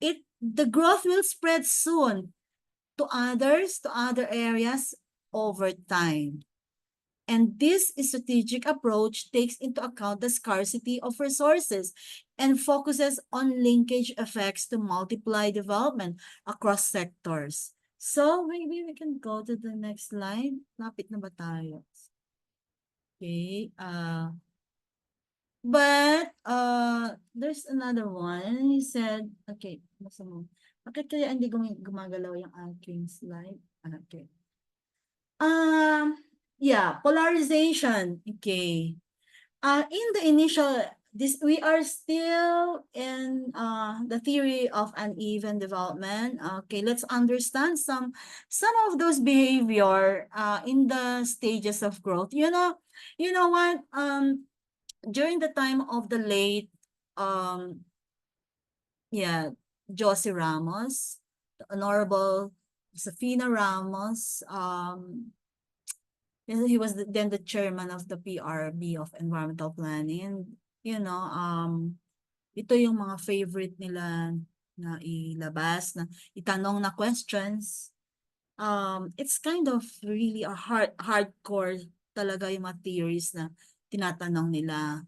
the growth will spread soon to other areas over time. And this strategic approach takes into account the scarcity of resources and focuses on linkage effects to multiply development across sectors. So maybe we can go to the next slide. Lapit na ba tayo? Okay. But there's another one. He said, okay, basta mo. Bakit kaya hindi gumagalaw yung aking slide? Okay. Yeah, polarization. Okay. In the initial, we are still in the theory of uneven development. Okay, let's understand some of those behavior in the stages of growth. You know, You know what? During the time of the late, yeah, Josie Ramos, the Honorable Josefina Ramos, he was then the chairman of the PRB of Environmental Planning. And, you know, ito yung mga favorite nila na ilabas, na itanong na questions. It's kind of really a hardcore talaga yung mga theories na tinatanong nila.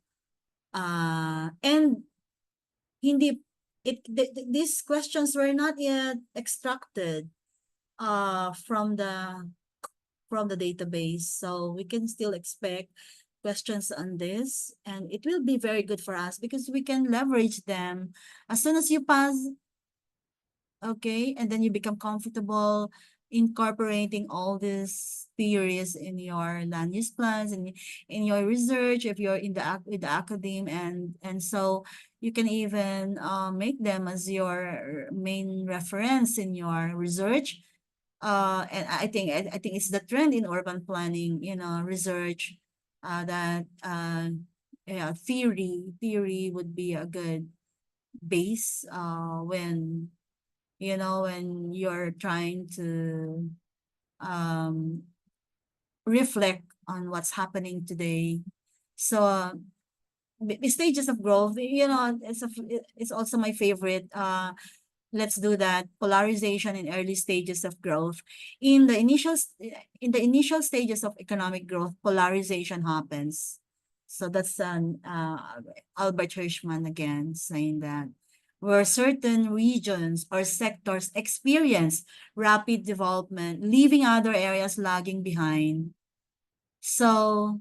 And hindi these questions were not yet extracted from the database, so we can still expect questions on this, and it will be very good for us because we can leverage them as soon as you pass. Okay, and then you become comfortable incorporating all these theories in your land use plans and in your research if you're in with the academe, and so you can even make them as your main reference in your research. And I think it's the trend in urban planning, research, that yeah, theory would be a good base when when you're trying to reflect on what's happening today. So the stages of growth, it's also my favorite. Let's do that. Polarization in early stages of growth. In the initial stages of economic growth, polarization happens. So that's Albert Hirschman again saying that, where certain regions or sectors experience rapid development, leaving other areas lagging behind. So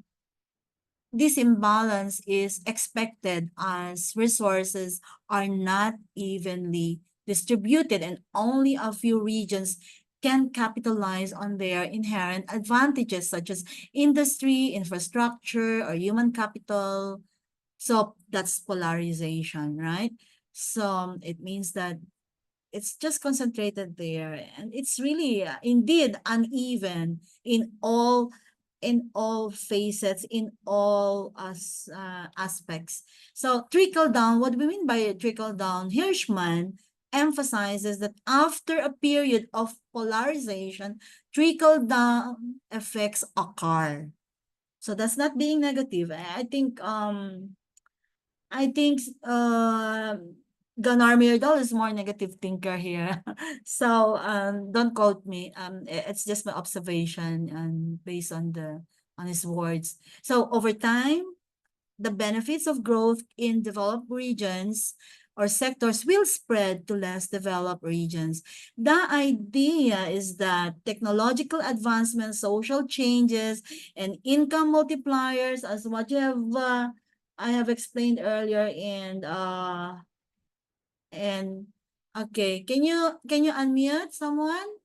this imbalance is expected as resources are not evenly distributed and only a few regions can capitalize on their inherent advantages such as industry, infrastructure, or human capital. So that's polarization, right? So it means that it's just concentrated there, and it's really indeed uneven in all facets, in all aspects. So trickle down, what we mean by trickle down, Hirschman emphasizes that after a period of polarization, trickle down effects occur. So that's not being negative. I think Gunnar Myrdal is more negative thinker here. So don't quote me. It's just my observation and based on his words. So over time, the benefits of growth in developed regions or sectors will spread to less developed regions. The idea is that technological advancements, social changes, and income multipliers, as what you have I have explained earlier, and okay, can you unmute someone?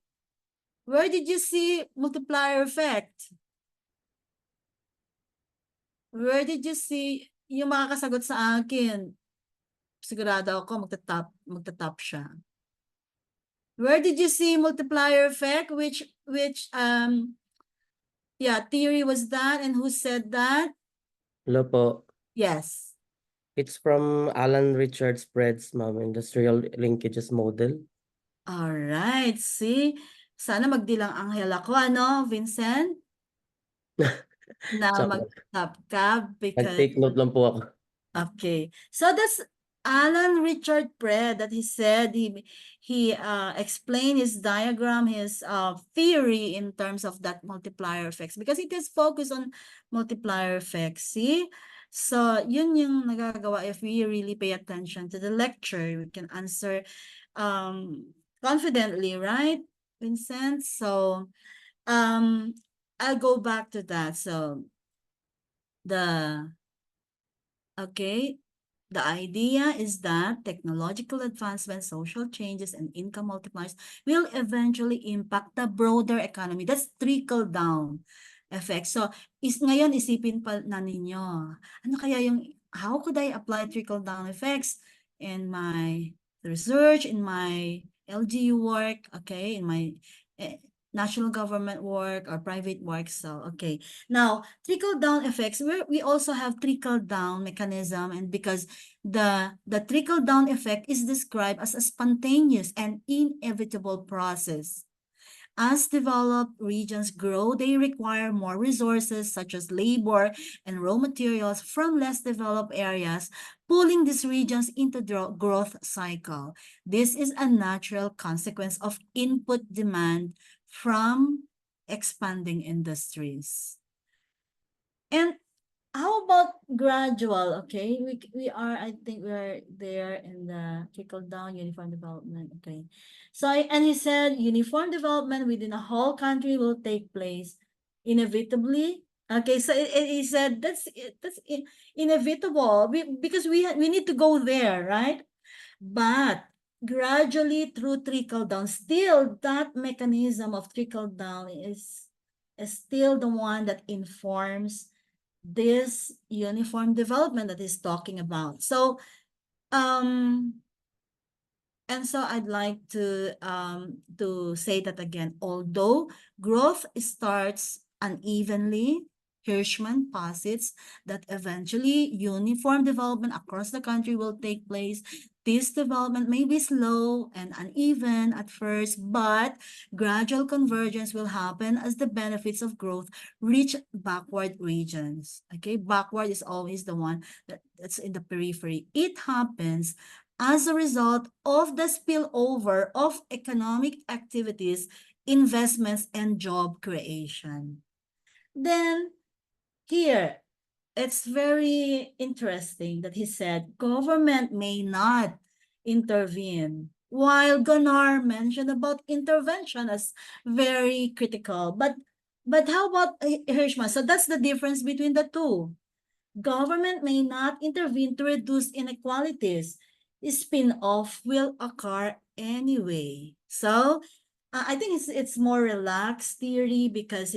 Where did you see multiplier effect? Where did you see yung makakasagot sa akin? Sigurado ako magta-top siya. Where did you see multiplier effect? Which yeah, theory was that, and who said that? Hello po. Yes. It's from Alan Richard Spreads, ma'am, Industrial Linkages Model. All right, see? Sana magdilang anghel ako, ano, Vincent? Na Tsaka, mag-top ka because nag-take note lang po ako. okay. So that's Alan Richard Pred that he said he explained his diagram, his theory in terms of that multiplier effects because it is focused on multiplier effects. See? So yun yung nagagawa if we really pay attention to the lecture. We can answer confidently, right, Vincent? So I'll go back to that. So okay, the idea is that technological advancements, social changes, and income multipliers will eventually impact the broader economy. That's trickle down effect. So ngayon isipin pa na ninyo, ano kaya how could I apply trickle down effects in my research, in my LGU work, okay, in my national government work or private work. So, okay. Now, trickle-down effects, we also have trickle-down mechanism, and because the trickle-down effect is described as a spontaneous and inevitable process. As developed regions grow, they require more resources such as labor and raw materials from less developed areas, pulling these regions into the growth cycle. This is a natural consequence of input demand from expanding industries. And how about gradual? Okay, I think we're there in the trickle down uniform development. Okay, so and he said uniform development within a whole country will take place inevitably. Okay, so he said inevitable. Because we need to go there, right? But gradually through trickle down, still that mechanism of trickle down is still the one that informs this uniform development that he's talking about. So, and so I'd like to say that again, although growth starts unevenly, Hirschman posits that eventually uniform development across the country will take place. This development may be slow and uneven at first, but gradual convergence will happen as the benefits of growth reach backward regions. Okay, backward is always the one that's in the periphery. It happens as a result of the spillover of economic activities, investments, and job creation. Then here, it's very interesting that he said government may not intervene, while Gunnar mentioned about intervention as very critical. But how about Hirschman? So that's the difference between the two. Government may not intervene to reduce inequalities. Spin-off will occur anyway. So I think it's more relaxed theory because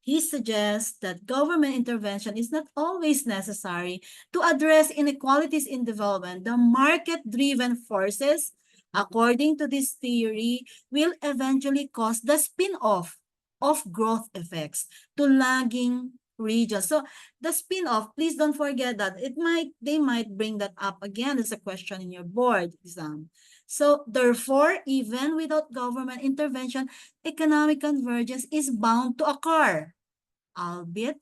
he suggests that government intervention is not always necessary to address inequalities in development. The market-driven forces, according to this theory, will eventually cause the spin-off of growth effects to lagging regions. So the spin-off, please don't forget that they might bring that up again as a question in your board exam. So therefore, even without government intervention, economic convergence is bound to occur, albeit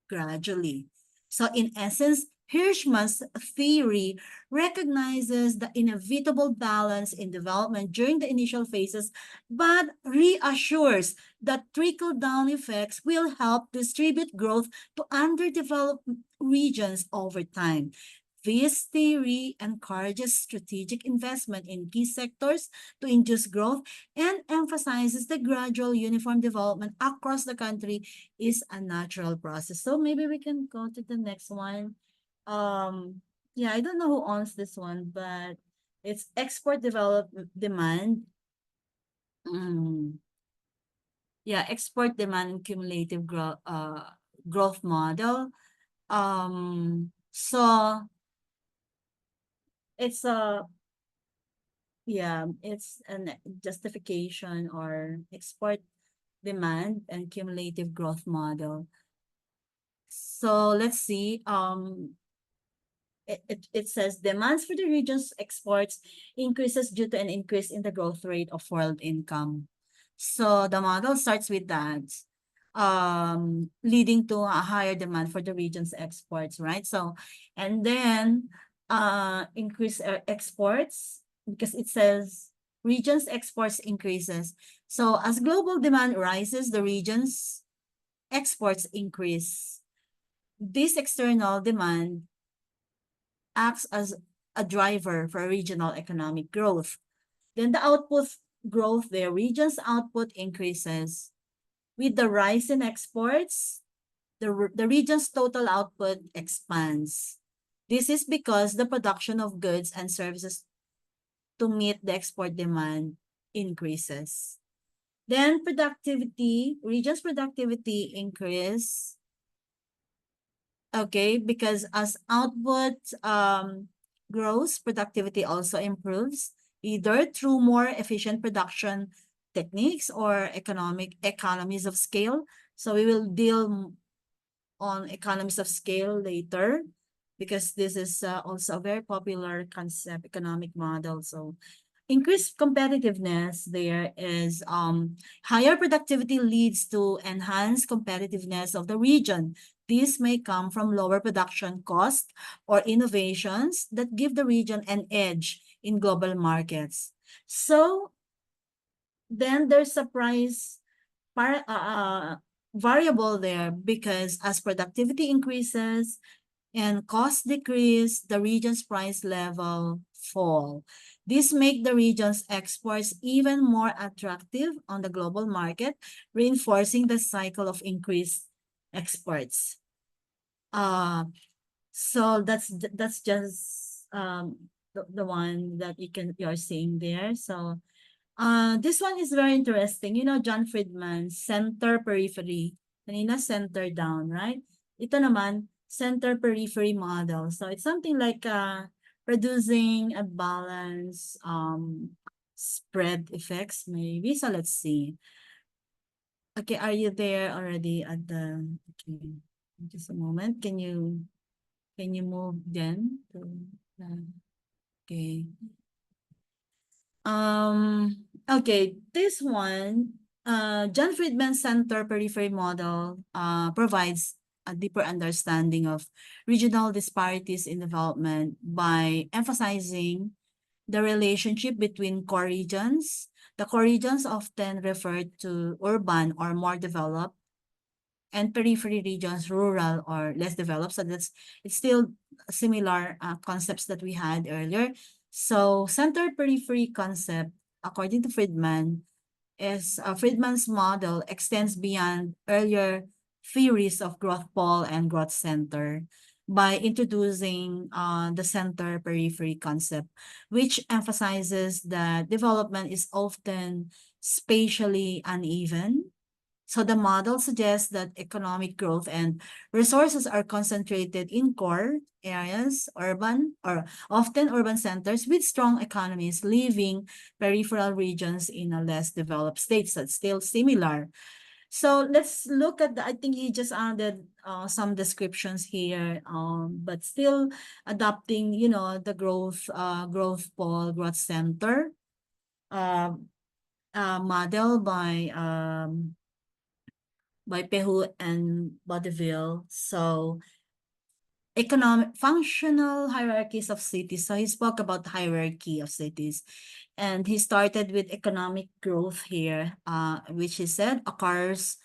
gradually. So in essence, Hirschman's theory recognizes the inevitable balance in development during the initial phases, but reassures that trickle-down effects will help distribute growth to underdeveloped regions over time. This theory encourages strategic investment in key sectors to induce growth and emphasizes the gradual uniform development across the country is a natural process. So maybe we can go to the next one. Yeah, I don't know who owns this one, but it's export development demand. Yeah, export demand and cumulative growth model. So it's a it's a justification or export demand and cumulative growth model. So let's see. It says demands for the region's exports increases due to an increase in the growth rate of world income. So the model starts with that, leading to a higher demand for the region's exports, right? So, and then increase exports because it says region's exports increases. So as global demand rises, the region's exports increase. This external demand acts as a driver for regional economic growth. Then the output growth, the region's output increases. With the rise in exports, the region's total output expands. This is because the production of goods and services to meet the export demand increases. Then productivity, region's productivity increase. Okay, because as output grows, productivity also improves, either through more efficient production techniques or economies of scale. So we will deal on economies of scale later, because this is also a very popular concept, economic model. So increased competitiveness there is higher productivity leads to enhanced competitiveness of the region. This may come from lower production cost or innovations that give the region an edge in global markets. So then there's a price variable there, because as productivity increases and cost decrease, the region's price level fall. This make the region's exports even more attractive on the global market, reinforcing the cycle of increased exports. So that's just the one that you're seeing there. So this one is very interesting. You know, John Friedman, center periphery. Kanina center down, right? Ito naman, center periphery model. So it's something like producing a balance spread effects maybe. So let's see. Okay, are you there already at the, okay, just a moment. Can you move then to okay. Okay, this one, John Friedman Center Periphery Model provides a deeper understanding of regional disparities in development by emphasizing the relationship between core regions. The core regions often refer to urban or more developed, and periphery regions, rural or less developed. So it's still similar concepts that we had earlier. So center periphery concept, according to Friedman, is Friedman's model extends beyond earlier theories of growth pole and growth center by introducing the center periphery concept, which emphasizes that development is often spatially uneven. So the model suggests that economic growth and resources are concentrated in core areas, urban or often urban centers with strong economies, leaving peripheral regions in a less developed state. So it's still similar. So let's look at I think he just added some descriptions here, but still adopting, you know, the growth pole, growth center model by Pehu and Baudeville. So economic functional hierarchies of cities. So he spoke about hierarchy of cities, and he started with economic growth here, which he said occurs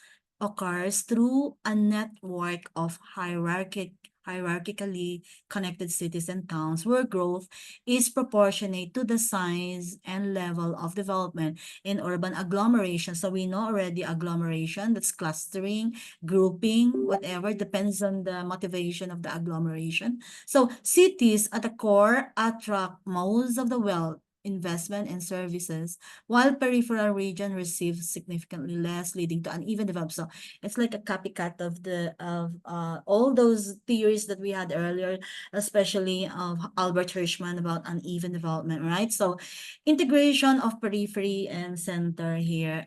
through a network of hierarchically connected cities and towns where growth is proportionate to the size and level of development in urban agglomeration. So we know already agglomeration, that's clustering, grouping, whatever, depends on the motivation of the agglomeration. So cities at the core attract most of the wealth, investment, and services, while peripheral region receive significantly less, leading to uneven development. So it's like a copycat of all those theories that we had earlier, especially of Albert Hirschman about uneven development, right? So integration of periphery and center here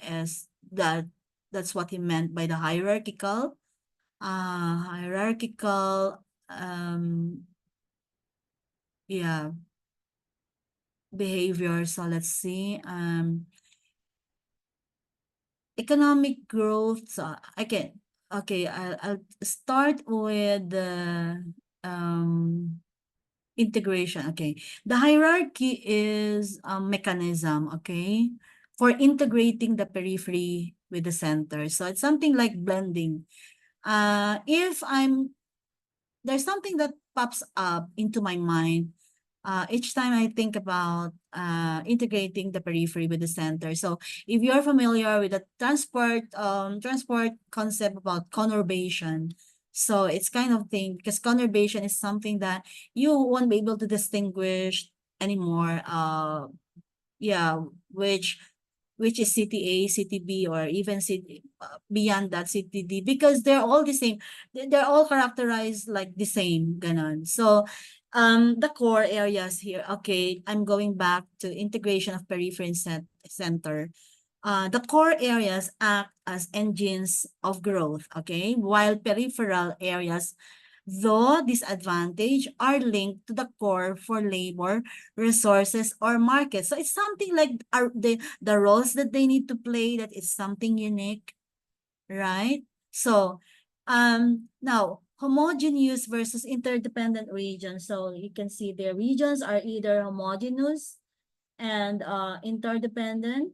is that's what he meant by the hierarchical yeah, behavior. So let's see. Economic growth. So okay, I'll start with the integration. Okay, the hierarchy is a mechanism, okay, for integrating the periphery with the center. So it's something like blending. If there's something that pops up into my mind each time I think about integrating the periphery with the center. So if you're familiar with the transport concept about conurbation, so it's kind of thing, because conurbation is something that you won't be able to distinguish anymore. Yeah, which is city A, city B, or even city beyond that, city D, because they're all the same. They're all characterized like the same, ganon. So the core areas here, okay, I'm going back to integration of periphery and center. The core areas act as engines of growth, okay? While peripheral areas, though disadvantaged, are linked to the core for labor, resources, or markets. So it's something like the roles that they need to play, that is something unique, right? So now homogeneous versus interdependent regions. So you can see the regions are either homogeneous and interdependent.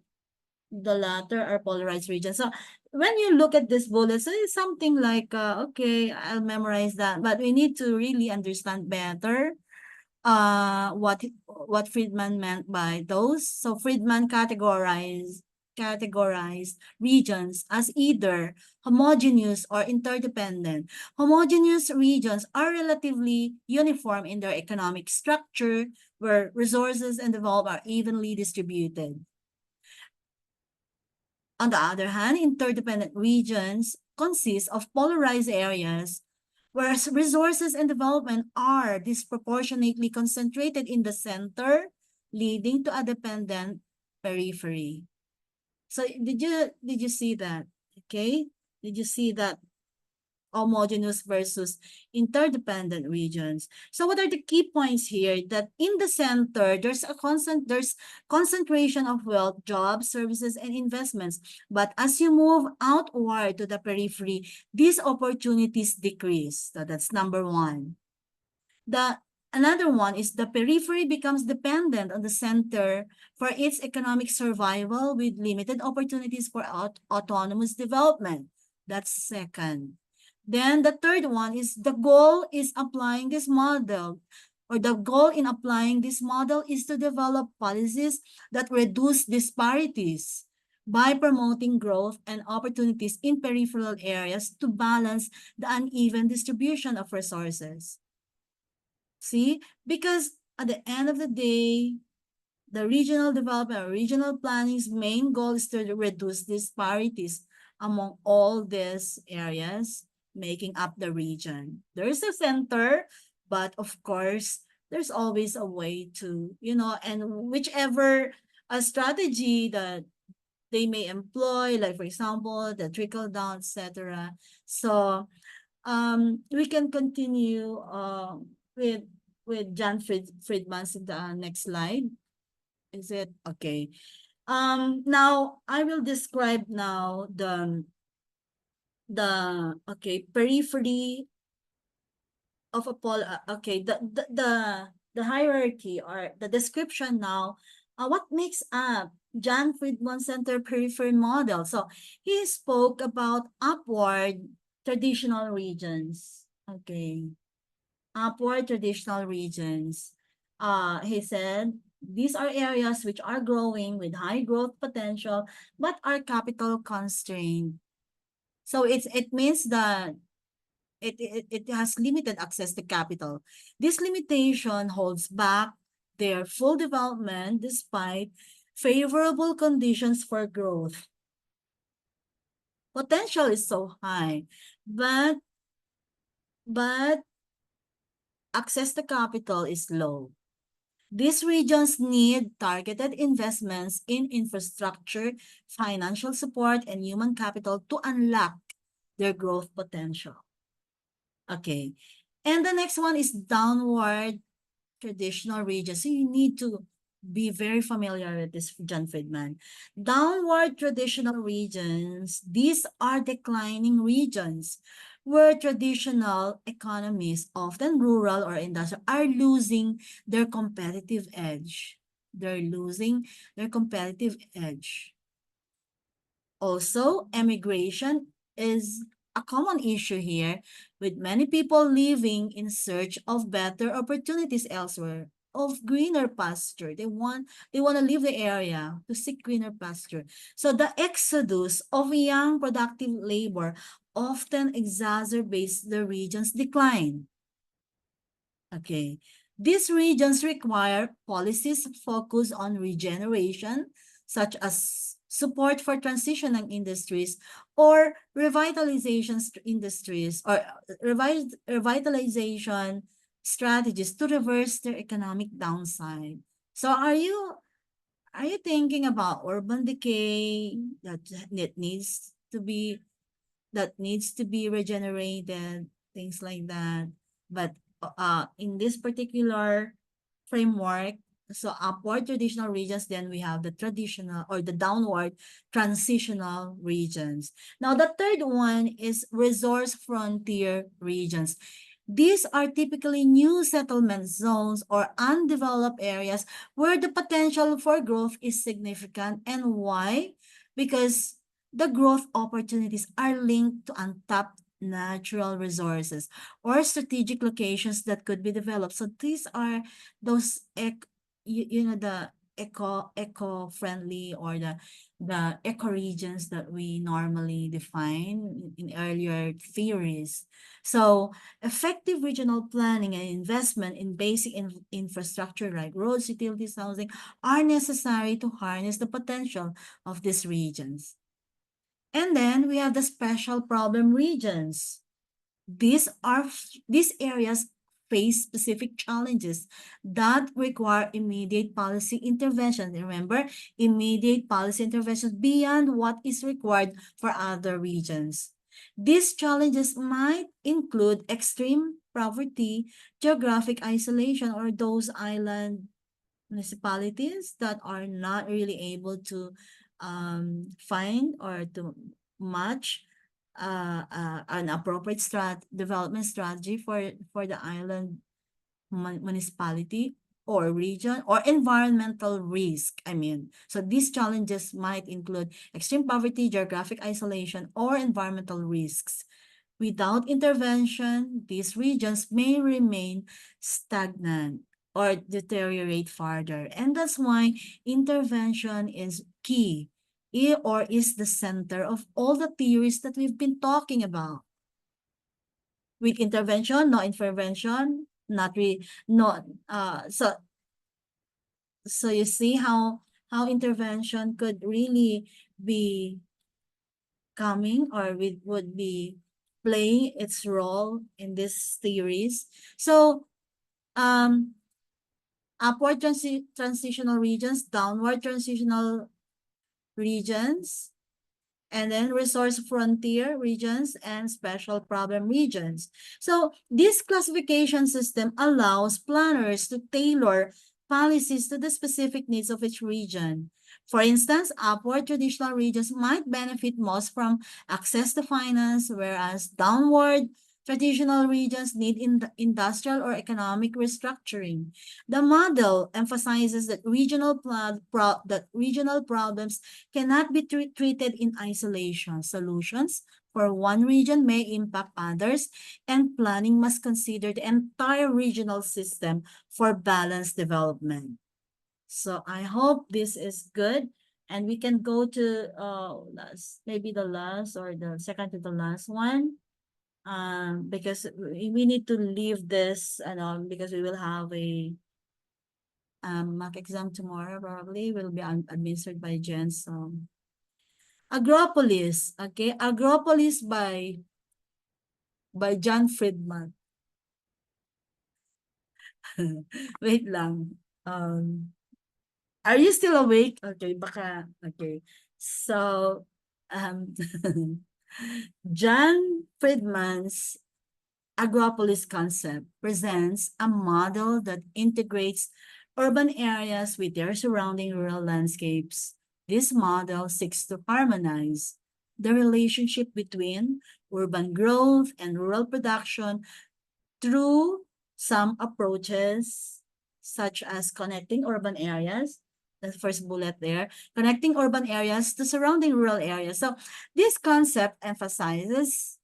The latter are polarized regions. So when you look at this bullet, so it's something like, okay, I'll memorize that, but we need to really understand better what Friedman meant by those. So Friedman categorized regions as either homogeneous or interdependent. Homogeneous regions are relatively uniform in their economic structure, where resources and development are evenly distributed. On the other hand, interdependent regions consist of polarized areas, whereas resources and development are disproportionately concentrated in the center, leading to a dependent periphery. So did you see that? Okay, did you see that? Homogeneous versus interdependent regions. So what are the key points here? That in the center, there's concentration of wealth, jobs, services, and investments. But as you move outward to the periphery, these opportunities decrease. So that's number one. Another one is the periphery becomes dependent on the center for its economic survival, with limited opportunities for autonomous development. That's second. Then the third one is the goal is applying this model, or the goal in applying this model is to develop policies that reduce disparities by promoting growth and opportunities in peripheral areas to balance the uneven distribution of resources. See, because at the end of the day, the regional development or regional planning's main goal is to reduce disparities among all these areas making up the region. There is a center, but of course, there's always a way to, and whichever a strategy that they may employ, like for example, the trickle down, etc. So we can continue with John Friedman's in the next slide. Is it okay? Now I will describe now the periphery of a okay, the hierarchy or the description now. What makes up John Friedman Center periphery model? So he spoke about upward traditional regions. Okay, upward traditional regions. He said these are areas which are growing with high growth potential but are capital constrained. So it means that it has limited access to capital. This limitation holds back their full development despite favorable conditions for growth. Potential is so high, but access to capital is low. These regions need targeted investments in infrastructure, financial support, and human capital to unlock their growth potential. Okay. And the next one is downward traditional regions. So you need to be very familiar with this, John Friedman. Downward traditional regions, these are declining regions where traditional economies, often rural or industrial, are losing their competitive edge. They're losing their competitive edge. Also, emigration is a common issue here, with many people living in search of better opportunities elsewhere, of greener pasture. They want to leave the area to seek greener pasture. So the exodus of young productive labor often exacerbates the region's decline. Okay. These regions require policies focused on regeneration, such as support for transitioning industries or revitalization industries, or revitalization strategies to reverse their economic downside. So are you Are you thinking about urban decay that needs to be regenerated, things like that? But in this particular framework, so upward traditional regions, then we have the traditional or the downward transitional regions. Now, the third one is resource frontier regions. These are typically new settlement zones or undeveloped areas where the potential for growth is significant. And why? Because the growth opportunities are linked to untapped natural resources or strategic locations that could be developed. So these are those the eco-friendly or the eco regions that we normally define in earlier theories. So effective regional planning and investment in basic infrastructure like roads, utilities, housing are necessary to harness the potential of these regions. And then we have the special problem regions. These areas face specific challenges that require immediate policy intervention. Remember, immediate policy intervention beyond what is required for other regions. These challenges might include extreme poverty, geographic isolation, or those island municipalities that are not really able to find or to match an appropriate development strategy for the island municipality or region, or environmental risk. So these challenges might include extreme poverty, geographic isolation, or environmental risks. Without intervention, these regions may remain stagnant or deteriorate further. And that's why intervention is key, or is the center of all the theories that we've been talking about. With intervention, no intervention, so you see how intervention could really be coming, or would be playing its role in these theories. So upward transitional regions, downward transitional regions, and then resource frontier regions and special problem regions. So this classification system allows planners to tailor policies to the specific needs of each region. For instance, upward traditional regions might benefit most from access to finance, whereas downward traditional regions need industrial or economic restructuring. The model emphasizes that regional problems cannot be treated in isolation. Solutions for one region may impact others, and planning must consider the entire regional system for balanced development. So I hope this is good, and we can go to maybe the last or the second to the last one. Because we need to leave this, because we will have a mock exam tomorrow, probably will be administered by Jen. So Agropolis, okay? Agropolis by John Friedman. Wait lang. Are you still awake? Okay, baka, okay. So, John Friedman's Agropolis concept presents a model that integrates urban areas with their surrounding rural landscapes. This model seeks to harmonize the relationship between urban growth and rural production through some approaches, such as connecting urban areas, the first bullet there, connecting urban areas to surrounding rural areas. So this concept emphasizes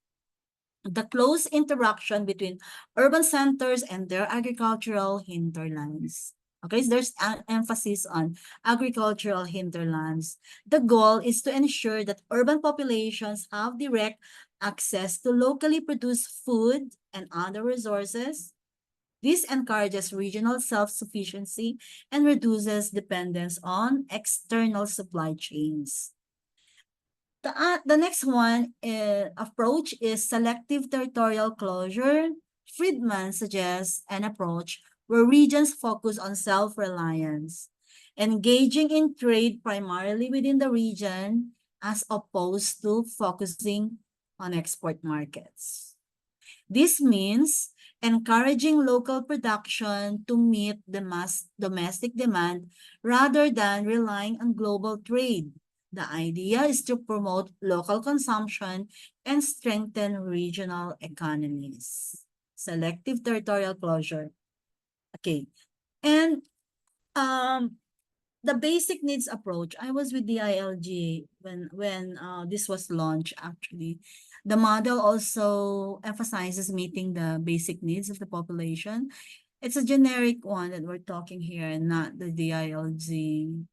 the close interaction between urban centers and their agricultural hinterlands. Okay, so there's an emphasis on agricultural hinterlands. The goal is to ensure that urban populations have direct access to locally produced food and other resources. This encourages regional self-sufficiency and reduces dependence on external supply chains. The next one approach is selective territorial closure. Friedman suggests an approach where regions focus on self-reliance. engaging in trade primarily within the region as opposed to focusing on export markets. This means encouraging local production to meet the domestic demand rather than relying on global trade. The idea is to promote local consumption and strengthen regional economies. Selective territorial closure. Okay. And the basic needs approach, I was with the ILG when this was launched actually. The model also emphasizes meeting the basic needs of the population. It's a generic one that we're talking here, not the DILG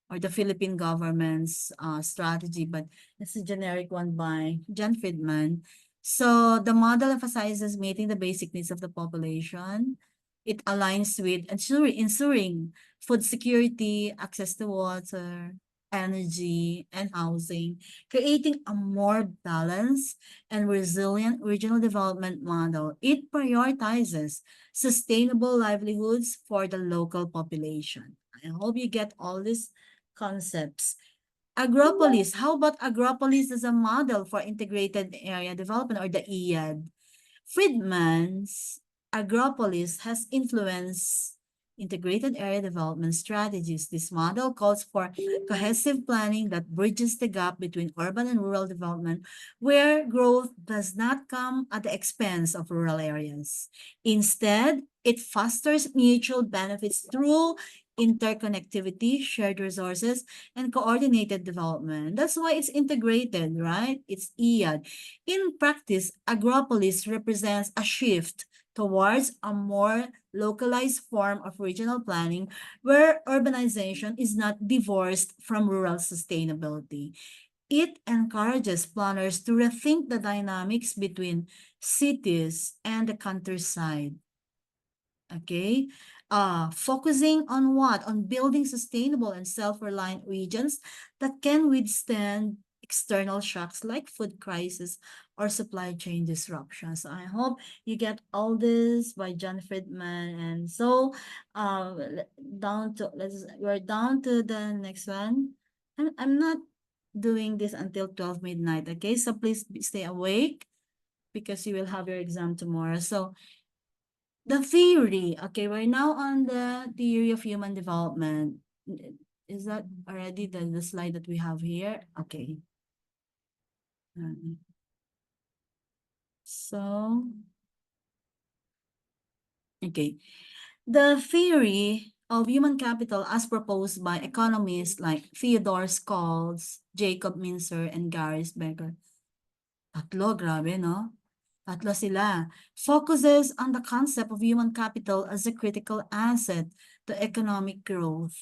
or the Philippine government's strategy, but it's a generic one by John Friedman. So the model emphasizes meeting the basic needs of the population. It aligns with ensuring food security, access to water, energy, and housing, creating a more balanced and resilient regional development model. It prioritizes sustainable livelihoods for the local population. I hope you get all these concepts. Agropolis, how about Agropolis as a model for integrated area development, or the IAD? Friedman's Agropolis has influenced integrated area development strategies. This model calls for cohesive planning that bridges the gap between urban and rural development, where growth does not come at the expense of rural areas. Instead, it fosters mutual benefits through interconnectivity, shared resources, and coordinated development. That's why it's integrated, right? It's IAD. In practice, Agropolis represents a shift towards a more localized form of regional planning where urbanization is not divorced from rural sustainability. It encourages planners to rethink the dynamics between cities and the countryside. Okay, focusing on what? On building sustainable and self-reliant regions that can withstand external shocks like food crisis or supply chain disruptions. I hope you get all this by John Friedman. And so, we're down to the next one. I'm not doing this until 12 midnight. Okay, so please stay awake because you will have your exam tomorrow. So, the theory, okay, we're now on the theory of human development. Is that already the slide that we have here? Okay. So, okay. The theory of human capital as proposed by economists like Theodore Scholes, Jacob Mincer, and Gary Becker. Tatlo, grabe, no? Tatlo sila. Focuses on the concept of human capital as a critical asset to economic growth.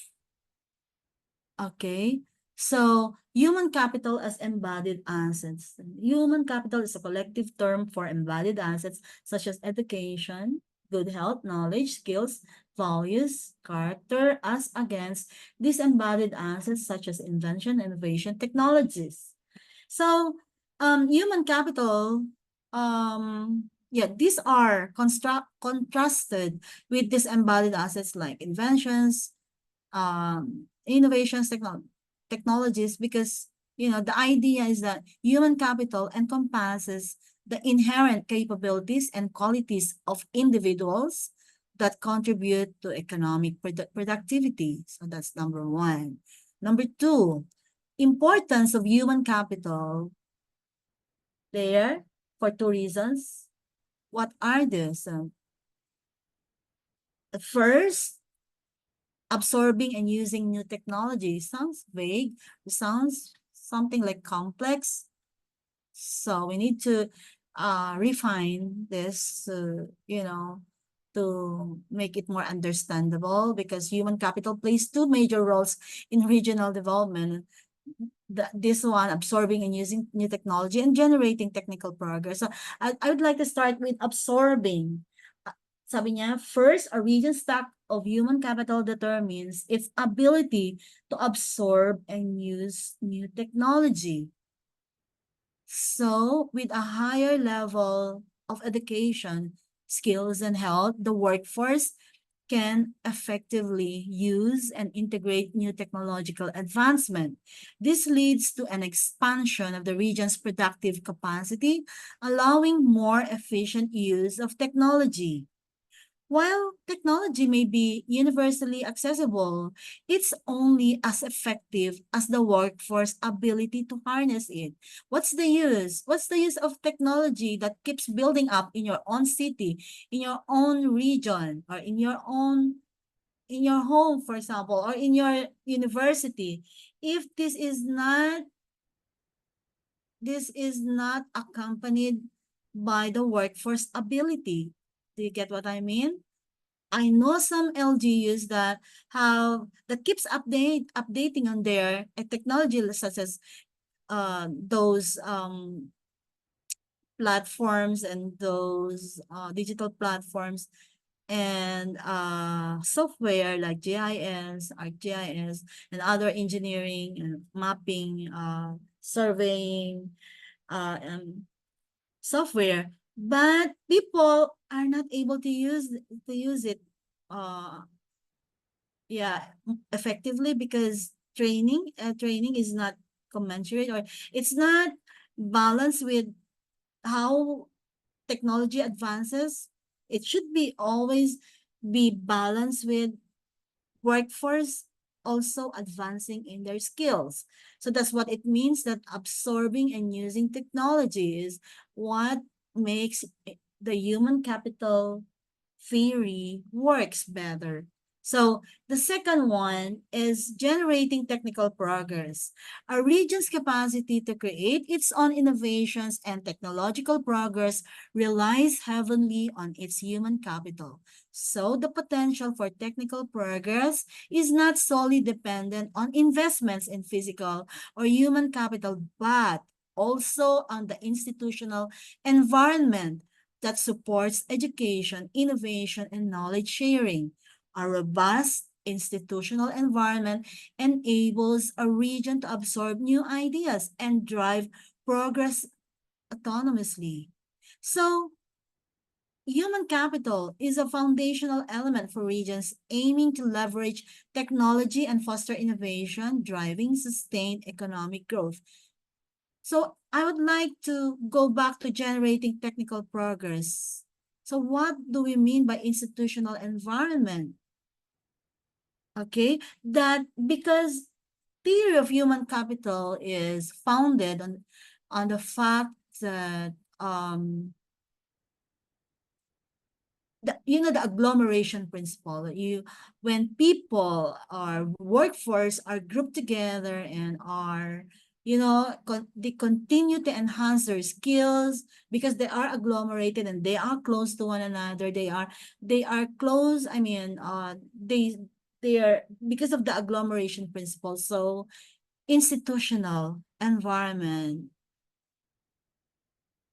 Okay, so human capital as embodied assets. Human capital is a collective term for embodied assets such as education, good health, knowledge, skills, values, character, as against disembodied assets such as invention, innovation, technologies. So, human capital, yeah, these are contrasted with disembodied assets like inventions, innovations, technologies, because, you know, the idea is that human capital encompasses the inherent capabilities and qualities of individuals that contribute to economic productivity. So that's number one. Number two, importance of human capital there for two reasons. What are these? The first, absorbing and using new technology. Sounds vague. Sounds something like complex. So we need to refine this, you know, to make it more understandable, because human capital plays two major roles in regional development. This one, absorbing and using new technology and generating technical progress. So I would like to start with absorbing. Sabi niya, first, a region's stock of human capital determines its ability to absorb and use new technology. So, with a higher level of education, skills, and health, the workforce can effectively use and integrate new technological advancement. This leads to an expansion of the region's productive capacity, allowing more efficient use of technology. While technology may be universally accessible, it's only as effective as the workforce ability to harness it. What's the use? What's the use of technology that keeps building up in your own city, in your own region, or in your home, for example, or in your university, if this is not accompanied by the workforce ability? Do you get what I mean? I know some LGUs that keeps updating on their technology, such as those platforms and those digital platforms and software like GIS, ArcGIS, and other engineering and mapping, surveying, software, but people are not able to use it effectively because training is not commensurate, or it's not balanced with how technology advances. It should be always be balanced with workforce also advancing in their skills. So that's what it means, that absorbing and using technology is what makes the human capital theory works better. So the second one is generating technical progress. A region's capacity to create its own innovations and technological progress relies heavily on its human capital. So the potential for technical progress is not solely dependent on investments in physical or human capital, but also on the institutional environment that supports education, innovation, and knowledge sharing. A robust institutional environment enables a region to absorb new ideas and drive progress autonomously. So, human capital is a foundational element for regions aiming to leverage technology and foster innovation, driving sustained economic growth. So I would like to go back to generating technical progress. So what do we mean by institutional environment? Okay, that because theory of human capital is founded on the fact that the agglomeration principle. When people or workforce are grouped together and are they continue to enhance their skills because they are agglomerated and they are close to one another. They are close. I mean, they are because of the agglomeration principle. So institutional environment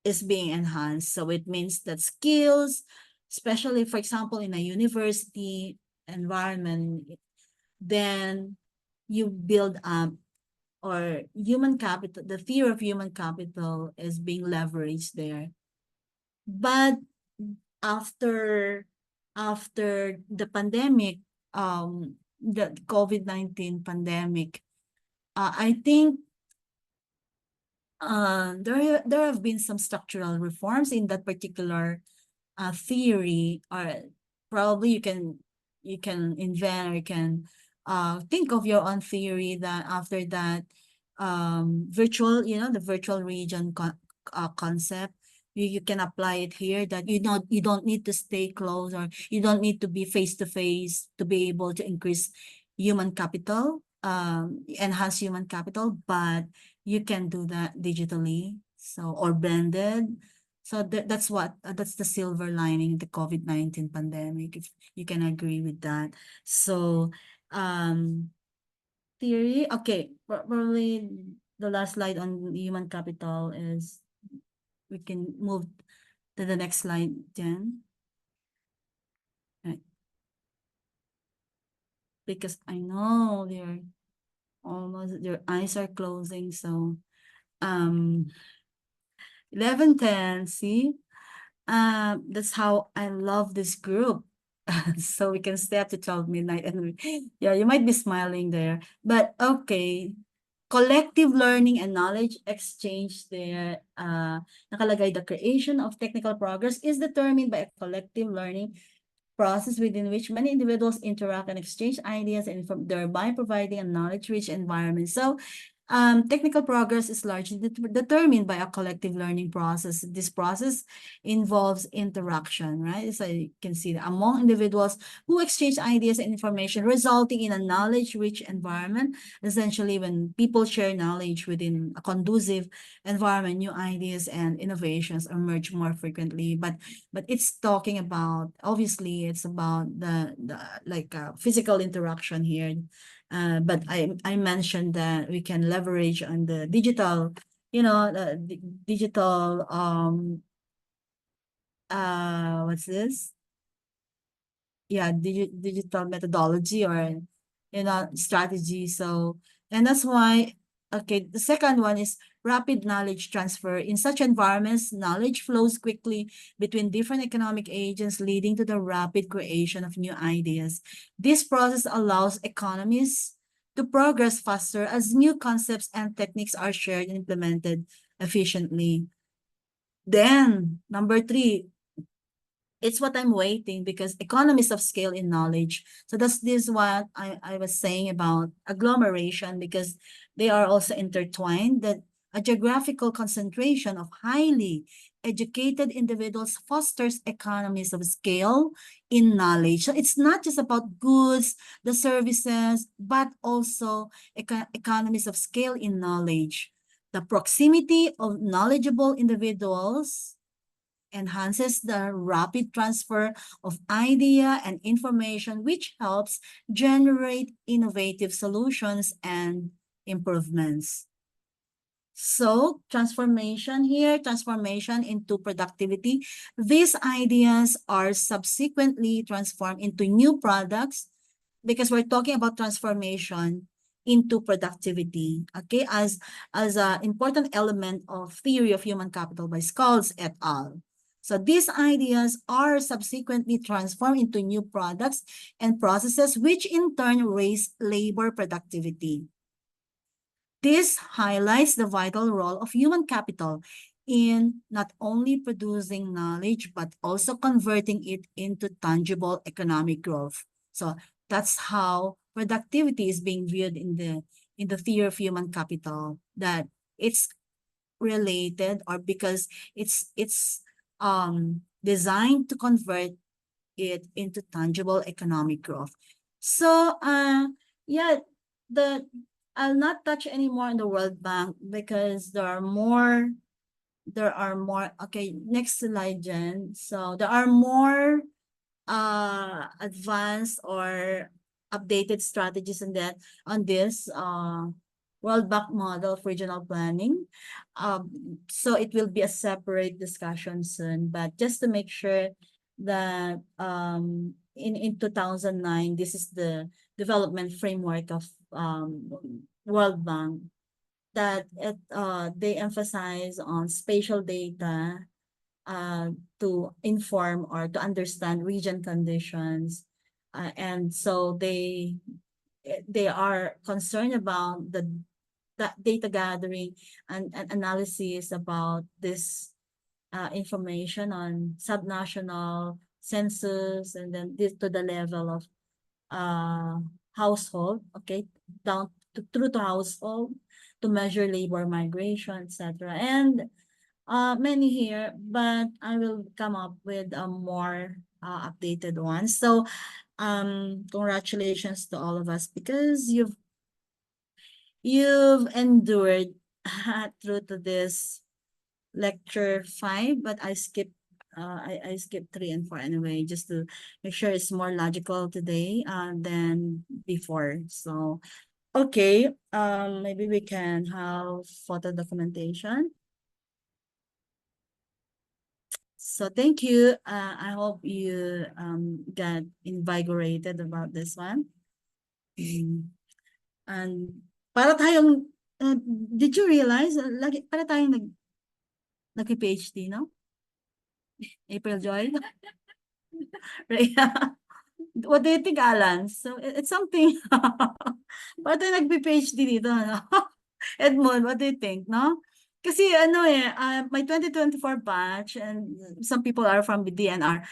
is being enhanced. So it means that skills, especially, for example, in a university environment, then you build up, or human capital, the fear of human capital is being leveraged there. But after the pandemic, the COVID-19 pandemic, I think there have been some structural reforms in that particular theory, or probably you can invent, or you can think of your own theory that after that virtual, the virtual region concept, you can apply it here, that you don't need to stay close, or you don't need to be face to face to be able to increase human capital, enhance human capital, but you can do that digitally, so, or blended. So that's the silver lining in the COVID-19 pandemic, if you can agree with that. So theory, okay, probably the last slide on human capital is, we can move to the next slide, Jen. Right. Because I know they're almost, their eyes are closing, so 11:10, see? That's how I love this group. So we can stay up to 12 midnight and yeah, you might be smiling there. But okay. Collective learning and knowledge exchange there. Nakalagay, the creation of technical progress is determined by a collective learning process within which many individuals interact and exchange ideas and thereby providing a knowledge-rich environment. So, technical progress is largely determined by a collective learning process. This process involves interaction, right? So you can see that among individuals who exchange ideas and information, resulting in a knowledge-rich environment. Essentially, when people share knowledge within a conducive environment, new ideas and innovations emerge more frequently. But it's talking about, obviously it's about the like physical interaction here. But I mentioned that we can leverage on the digital, the digital what's this? Yeah, digital methodology or strategy. So, and that's why, okay, the second one is rapid knowledge transfer. In such environments, knowledge flows quickly between different economic agents, leading to the rapid creation of new ideas. This process allows economies to progress faster as new concepts and techniques are shared and implemented efficiently. Then, number 3, it's what I'm waiting because economies of scale in knowledge. So this is what I was saying about agglomeration, because they are also intertwined, that a geographical concentration of highly educated individuals fosters economies of scale in knowledge. So it's not just about goods, the services, but also economies of scale in knowledge. The proximity of knowledgeable individuals enhances the rapid transfer of idea and information, which helps generate innovative solutions and improvements. So transformation here, transformation into productivity. These ideas are subsequently transformed into new products, because we're talking about transformation into productivity, okay, as an important element of theory of human capital by Scholes et al. So these ideas are subsequently transformed into new products and processes, which in turn raise labor productivity. This highlights the vital role of human capital in not only producing knowledge, but also converting it into tangible economic growth. So that's how productivity is being viewed in the theory of human capital, that it's related, or because it's designed to convert it into tangible economic growth. So yeah, I'll not touch anymore on the World Bank because there are more. Okay, next slide, Jen. So there are more advanced or updated strategies on this World Bank model of regional planning. So it will be a separate discussion soon, but just to make sure that in 2009, this is the development framework of World Bank, that they emphasize on spatial data to inform or to understand region conditions, and so they are concerned about that data gathering and analysis about this information on subnational census, and then this to the level of household, okay, down through to household, to measure labor migration, etc. And many here, but I will come up with a more updated one. So congratulations to all of us, because you've endured through to this lecture 5, but I skipped I skipped 3 and 4 anyway, just to make sure it's more logical today than before. So okay, maybe we can have photo documentation. So thank you. I hope you got invigorated about this one. And para tayong, did you realize, para tayong nag-PhD, no? April Joy? Rhea, What do you think, Alan? So it's something. Ba't tayo nagpe-PhD dito, no? Edmond, what do you think, no? Kasi ano my 2024 batch and some people are from the DNR.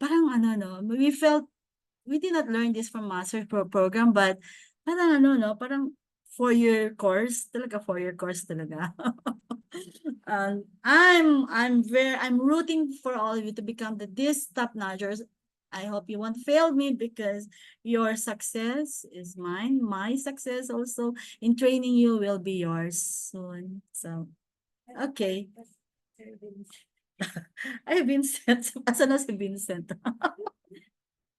Parang ano, no, we did not learn this from master's program, but parang ano, no, parang 4-year course, talaga 4-year course talaga. I'm rooting for all of you to become these top notchers. I hope you won't fail me because your success is mine. My success also in training you will be yours soon. So, okay. Ay, Vincent. Asan na si Vincent?